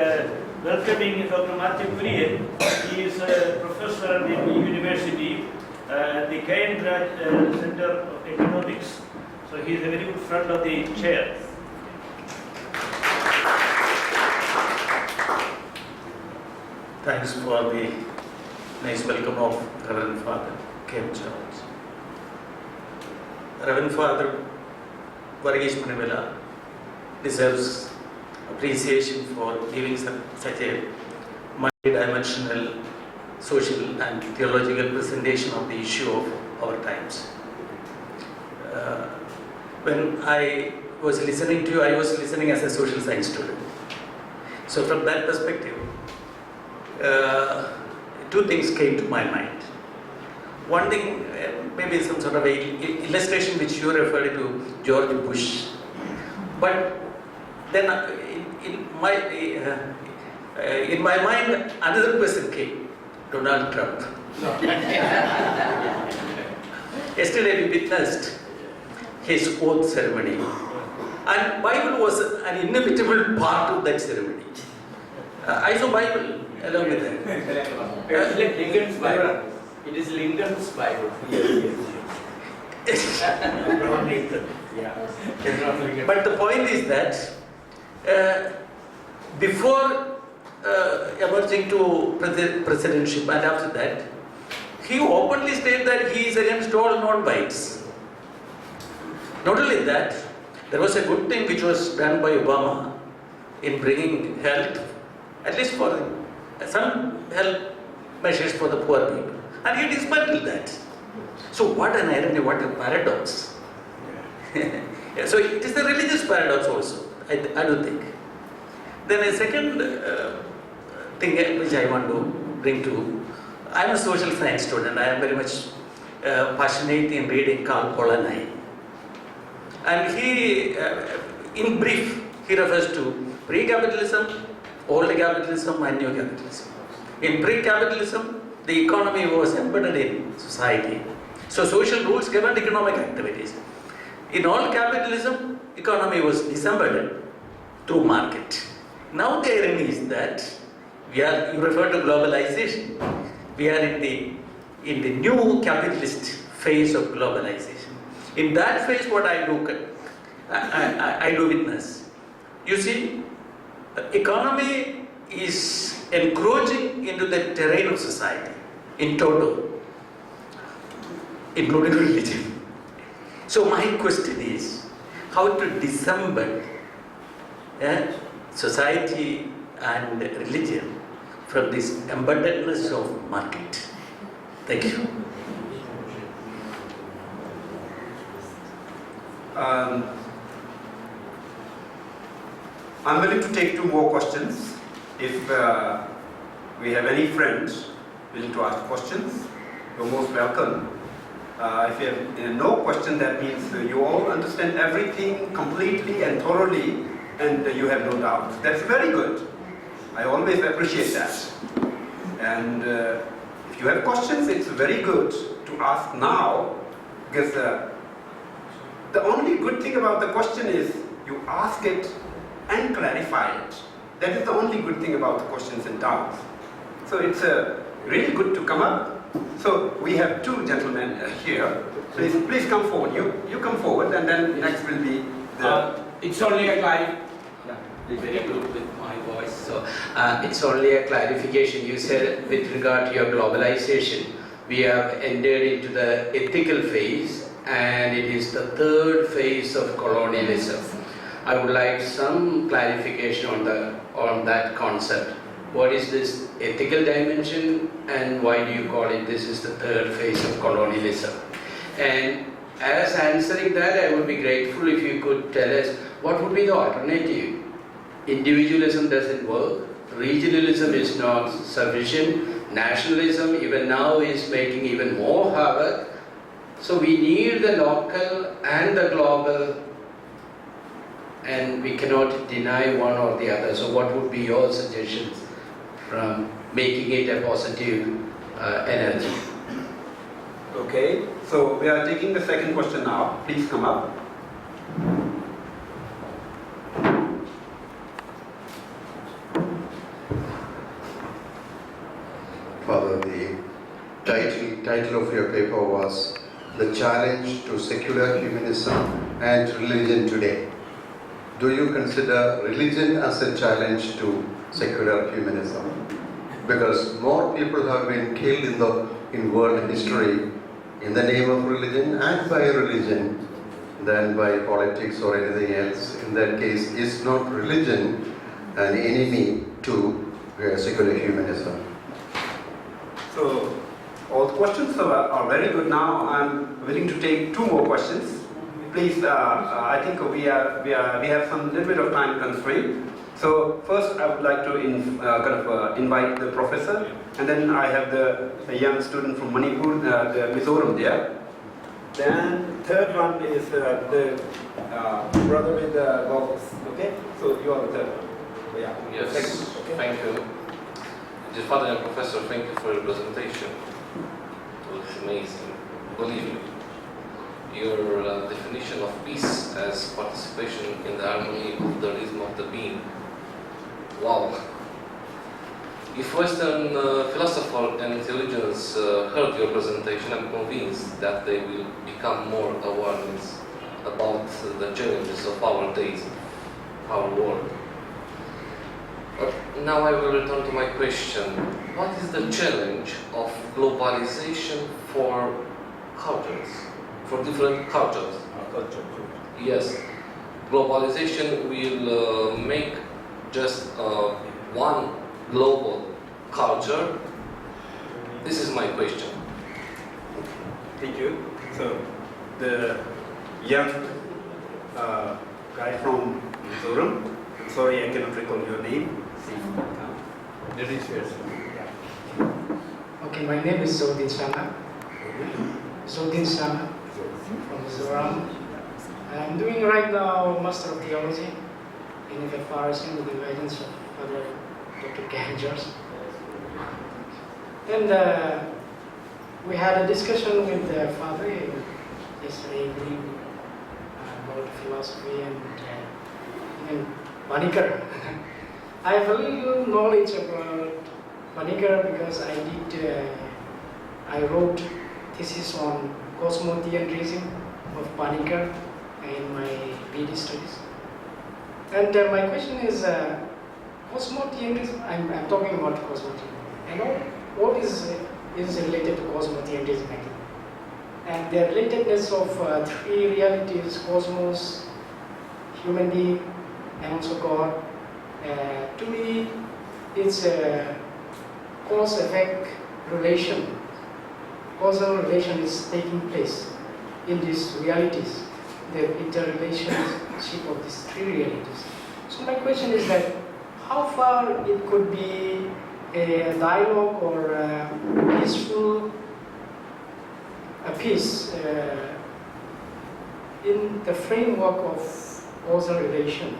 welcoming Dr. Matthew Kurian. He is a professor in the university at the Kendra Center of Economics. So he is a very good friend of the chair. Thanks for the nice welcome of Reverend Father K.M. Jones. Reverend Father Varghese Manimala deserves appreciation for giving such a multi-dimensional social and theological presentation of the issue of our times. When I was listening to you, I was listening as a social science student. So from that perspective, two things came to my mind. One thing, maybe some sort of a illustration which you referred to George Bush. But then in my mind, another person came, Donald Trump. Yesterday we witnessed his oath ceremony, and Bible was an inevitable part of that ceremony. I saw Bible along with that. It's like Lincoln's Bible. It is Lincoln's Bible. But the point is that before emerging to presidency and after that, he openly stated that he is against all non-whites. Not only that, there was a good thing which was done by Obama in bringing health, at least for some health measures for the poor people. And he dismantled that. So what an irony, what a paradox. Yeah, so it is a religious paradox also, I do think. Then a second thing which I want to bring to, I am a social science student. I am very much passionate in reading Karl Polanyi. And he, in brief, he refers to pre-capitalism, old capitalism and new capitalism. In pre-capitalism, the economy was embedded in society. So social rules governed economic activities. In old capitalism, economy was disembedded through market. Now the irony is that you refer to globalization. We are in the new capitalist phase of globalization. In that phase, what I do witness. You see, economy is encroaching into the terrain of society in total, including religion. So my question is, how to dissemble society and religion from this embeddedness of market? Thank you. I'm willing to take two more questions. If we have any friends willing to ask questions, you're most welcome. If you have no question, that means you all understand everything completely and thoroughly, and you have no doubts. That's very good. I always appreciate that. And if you have questions, it's very good to ask now, because the only good thing about the question is you ask it and clarify it. That is the only good thing about the questions and doubts. So it's really good to come up. So we have two gentlemen here. Please come forward. You come forward, and then next will be the... It's only a very good with my voice. So it's only a clarification. You said with regard to your globalization, we have entered into the ethical phase, and it is the third phase of colonialism. I would like some clarification on that concept. What is this ethical dimension, and why do you call it this is the third phase of colonialism? And as answering that, I would be grateful if you could tell us what would be the alternative. Individualism doesn't work, regionalism is not sufficient, nationalism even now is making even more havoc. So we need the local and the global, and we cannot deny one or the other. So what would be your suggestions from making it a positive energy? Okay, so we are taking the second question now. Please come up. Father, the title of your paper was The Challenge to Secular Humanism and Religion Today. Do you consider religion as a challenge to secular humanism? Because more people have been killed in world history in the name of religion and by religion than by politics or anything else. In that case, is not religion an enemy to secular humanism? So, all the questions are very good. Now I'm willing to take 2 more questions. Please, I think we have some little bit of time constraint. So first, I would like to invite the professor, and then I have the young student from Manipur, the Mizoram there. Then third one is the brother with the goggles. Okay, so you are the third one. Yeah. Yes, Okay. thank you. Dear Father and Professor, thank you for your presentation. It was amazing. Believe me, your definition of peace as participation in the harmony of the rhythm of the being. Wow. If Western philosopher and theologians heard your presentation, I'm convinced that they will become more awareness about the challenges of our days, our world. But now I will return to my question. What is the challenge of globalization for cultures, for different cultures? Yes, globalization will make just one global culture. This is my question. Thank you. So, the young guy from Mizoram, I'm sorry I cannot recall your name. Okay, my name is Zodin Sama. Zodin Sama from Mizoram. I'm doing right now Master of Theology in FFRS with the guidance of Father Dr. Ganjers. And we had a discussion with the Father yesterday evening about philosophy and even Panikar. I have a little knowledge about Panikar because I wrote thesis on cosmotheism of Panikar in my BD studies. And my question is, cosmotheism, I'm talking about cosmotheism. I know what is related to cosmotheism, I think. And the relatedness of 3 realities, cosmos, human being, and also God. To me, it's a cause-effect relation. Causal relation is taking place in these realities, the interrelationship of these 3 realities. So my question is that how far it could be a dialogue or a peaceful peace in the framework of causal relation.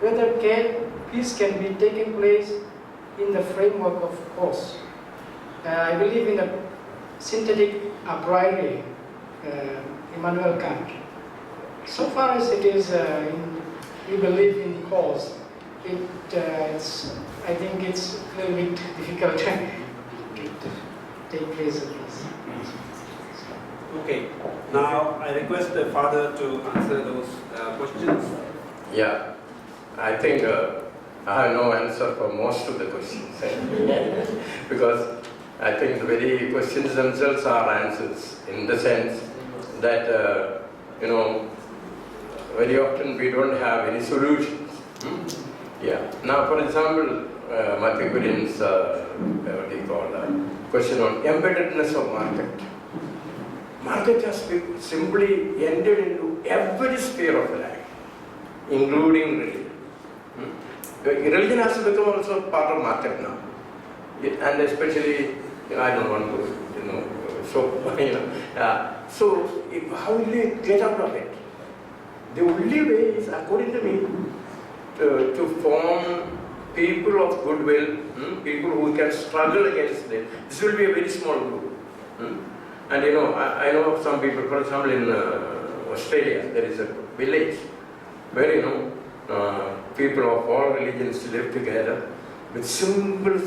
Whether peace can be taken place in the framework of cause. I believe in a synthetic a priori, Immanuel Kant. So far as it is, we believe in cause, I think it's a little bit difficult to take place of this. Okay, now I request the father to answer those questions. Yeah, I think I have no answer for most of the questions. Because I think the very questions themselves are answers, in the sense that, very often we don't have any solutions. Yeah. Now, for example, Mathipurian's, question on embeddedness of market. Market has simply entered into every sphere of life, including religion. Religion has become also part of market now. And especially, I don't want to, so how will you get out of it? The only way is, according to me, to form people of goodwill, people who can struggle against them. This will be a very small group. And I know of some people, for example, in Australia, there is a village where, people of all religions live together with simple,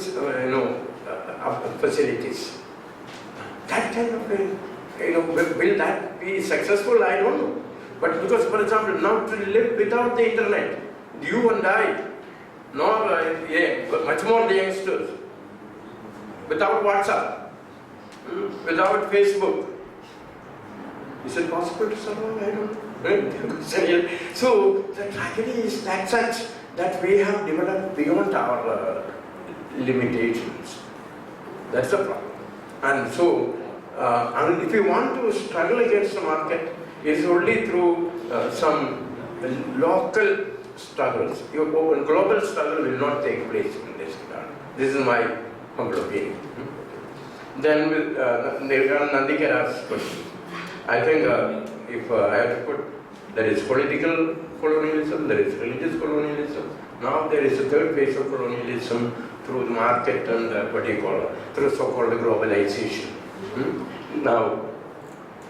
facilities. That kind of, will that be successful? I don't know. But because, for example, now to live without the internet, you and I, nor much more the youngsters, without WhatsApp, without Facebook, is it possible to survive? I don't know. So the tragedy is that such that we have developed beyond our limitations. That's the problem. And so, and if you want to struggle against the market, it's only through some local struggles. Your global struggle will not take place in this regard. This is my humble opinion. Then with Nandikara's question, I think if I have to put, there is political colonialism, there is religious colonialism. Now there is a third phase of colonialism through the market and through so-called globalization. Now,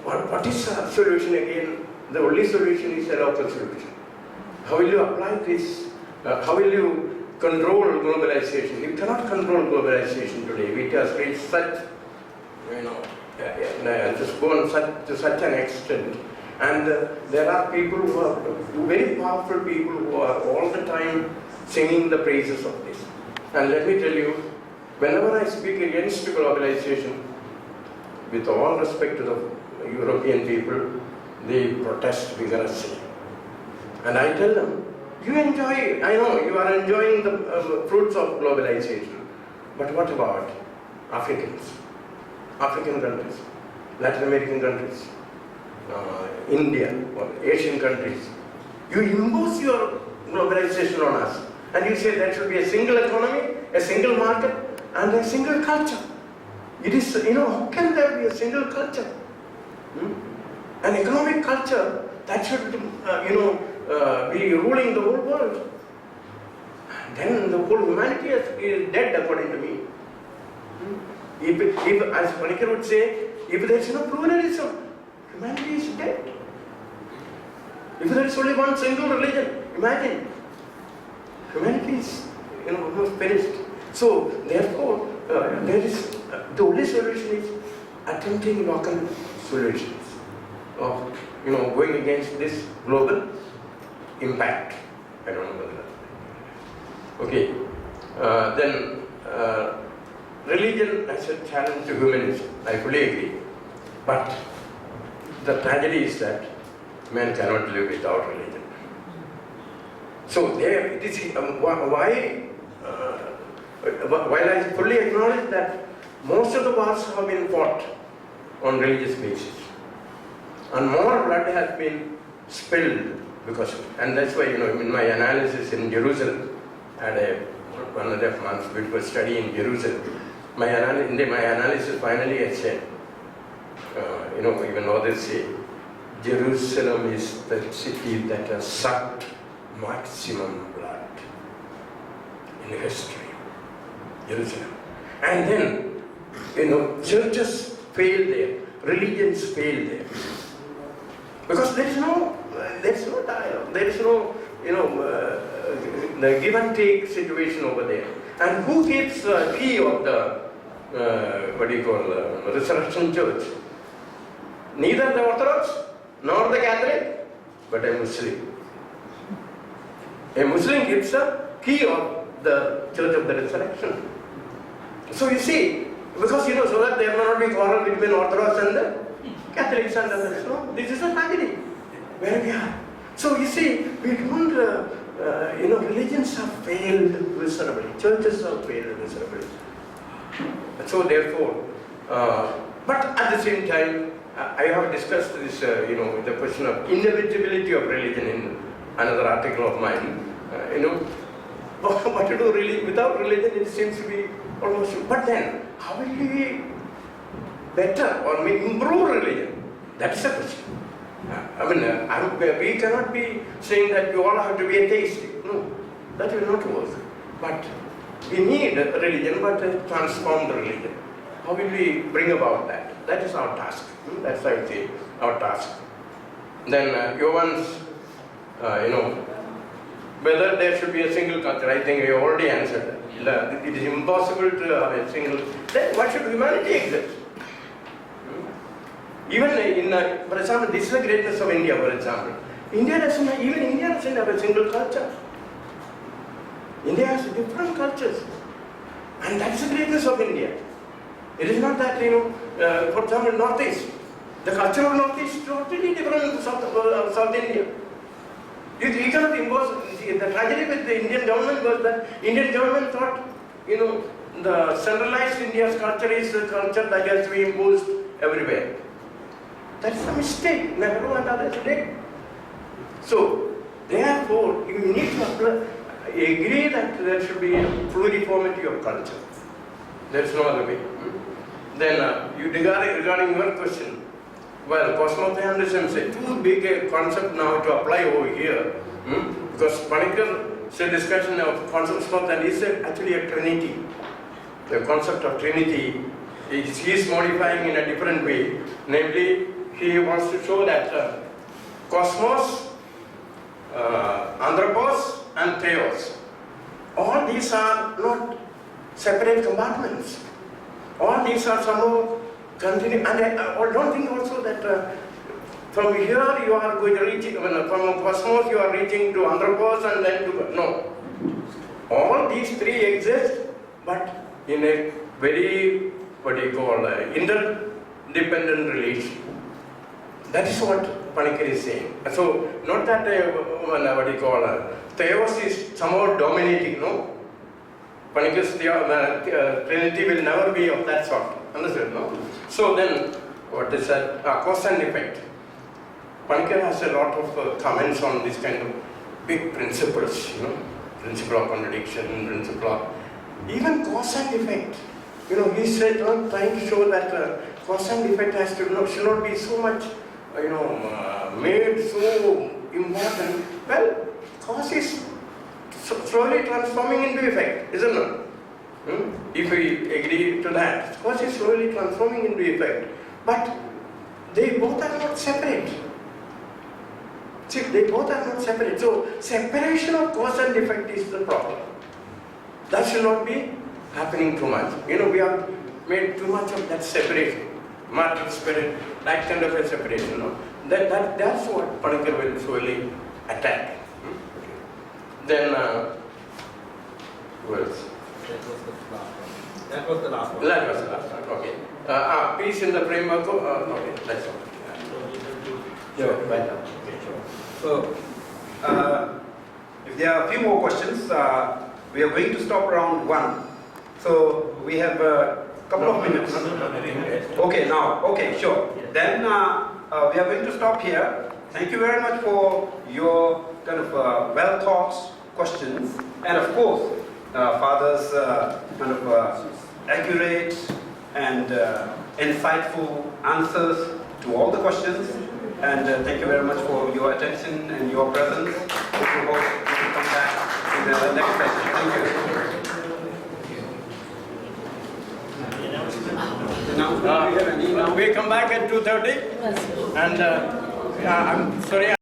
what is the solution again? The only solution is a local solution. How will you apply this? How will you control globalization? You cannot control globalization today. It has reached such, just gone to such an extent. And there are people who are very powerful people who are all the time singing the praises of this. And let me tell you, whenever I speak against globalization, with all respect to the European people, they protest vigorously. And I tell them, you enjoy, I know you are enjoying the fruits of globalization, but what about Africans, African countries, Latin American countries, India or Asian countries? You impose your globalization on us and you say there should be a single economy, a single market and a single culture. It is, how can there be a single culture? An economic culture that should, be ruling the whole world. Then the whole humanity is dead, according to me. If as Panikar would say, if there is no pluralism, humanity is dead. If there is only one single religion, imagine, humanity is, almost perished. So, therefore, there is the only solution is attempting local solutions of, going against this global impact. I don't know whether that's okay. Then religion as a challenge to humanism. I fully agree. But the tragedy is that man cannot live without religion. So there it is. While I fully acknowledge that most of the wars have been fought on religious basis, and more blood has been spilled because of it. And that's why, in my analysis in Jerusalem, I had 1.5 months beautiful study in Jerusalem. My analysis finally I said, even others say, Jerusalem is the city that has sucked maximum blood in history. Jerusalem. And then, churches fail there, religions fail there. Because there is no dialogue, there is no, the give and take situation over there. And who gives the key of the, Resurrection Church? Neither the Orthodox nor the Catholic, but a Muslim. A Muslim gives the key of the Church of the Resurrection. So you see, because so that there may not be quarrel between Orthodox and the Catholics and others. No, this is a tragedy where we are. So you see, we don't, religions have failed miserably, churches have failed miserably. So therefore, but at the same time, I have discussed this, the question of inevitability of religion in another article of mine. What to do really without religion? It seems to be almost. But then, how will we better or improve religion? That's the question. We cannot be saying that we all have to be atheistic. No, that will not work. But we need a religion, but a transformed religion. How will we bring about that? That is our task. That's, I would say, our task. Then, Johan's, whether there should be a single culture, I think we already answered that. It is impossible to have a single. Then why should humanity exist? Even for example, this is the greatness of India, for example. India doesn't have a single culture. India has different cultures. And that's the greatness of India. It is not that, for example, Northeast. The culture of North is totally different from South India. You cannot impose. See, the tragedy with the Indian government was that Indian government thought, the centralized India's culture is a culture that has to be imposed everywhere. That's a mistake. Nehru and others did. So, therefore, you need to agree that there should be a pluriformity of culture. There's no other way. Then, regarding your question, well, cosmotheism is too big a concept now to apply over here. Because Panikkar said discussion of cosmotheism is actually a trinity. The concept of trinity he is modifying in a different way. Namely, he wants to show that cosmos, anthropos, and theos, all these are not separate compartments. All these are somehow continuing. And I don't think also that from here you are going to reach, from cosmos you are reaching to anthropos and then to, no. All these three exist, but in a very, interdependent relation. That is what Panikkar is saying. So, not that, theos is somehow dominating, no? Panikkar's trinity will never be of that sort. Understood, no? So then, what is that? Cause and effect. Panikkar has a lot of comments on this kind of big principles, principle of contradiction, principle of even cause and effect. He said, trying to show that cause and effect has to should not be so much, made so important. Well, cause is slowly transforming into effect, isn't it? If we agree to that, cause is slowly transforming into effect. But they both are not separate. See, they both are not separate. So, separation of cause and effect is the problem. That should not be happening too much. We have made too much of that separation. Matter, spirit, that kind of a separation. That's what Panikkar will slowly attack. Then, who else? That was the last one. That was the last one, okay. Peace in the framework of, okay, that's all. Sure, right now. So, if there are a few more questions, we are going to stop around 1. So, we have a couple of minutes. Okay, now, okay, sure. Then, we are going to stop here. Thank you very much for your kind of well-thought questions. And of course, Father's kind of accurate and insightful answers to all the questions. And thank you very much for your attention and your presence. We hope you can come back in the next session. Thank you. We come back at 2:30 and I'm sorry.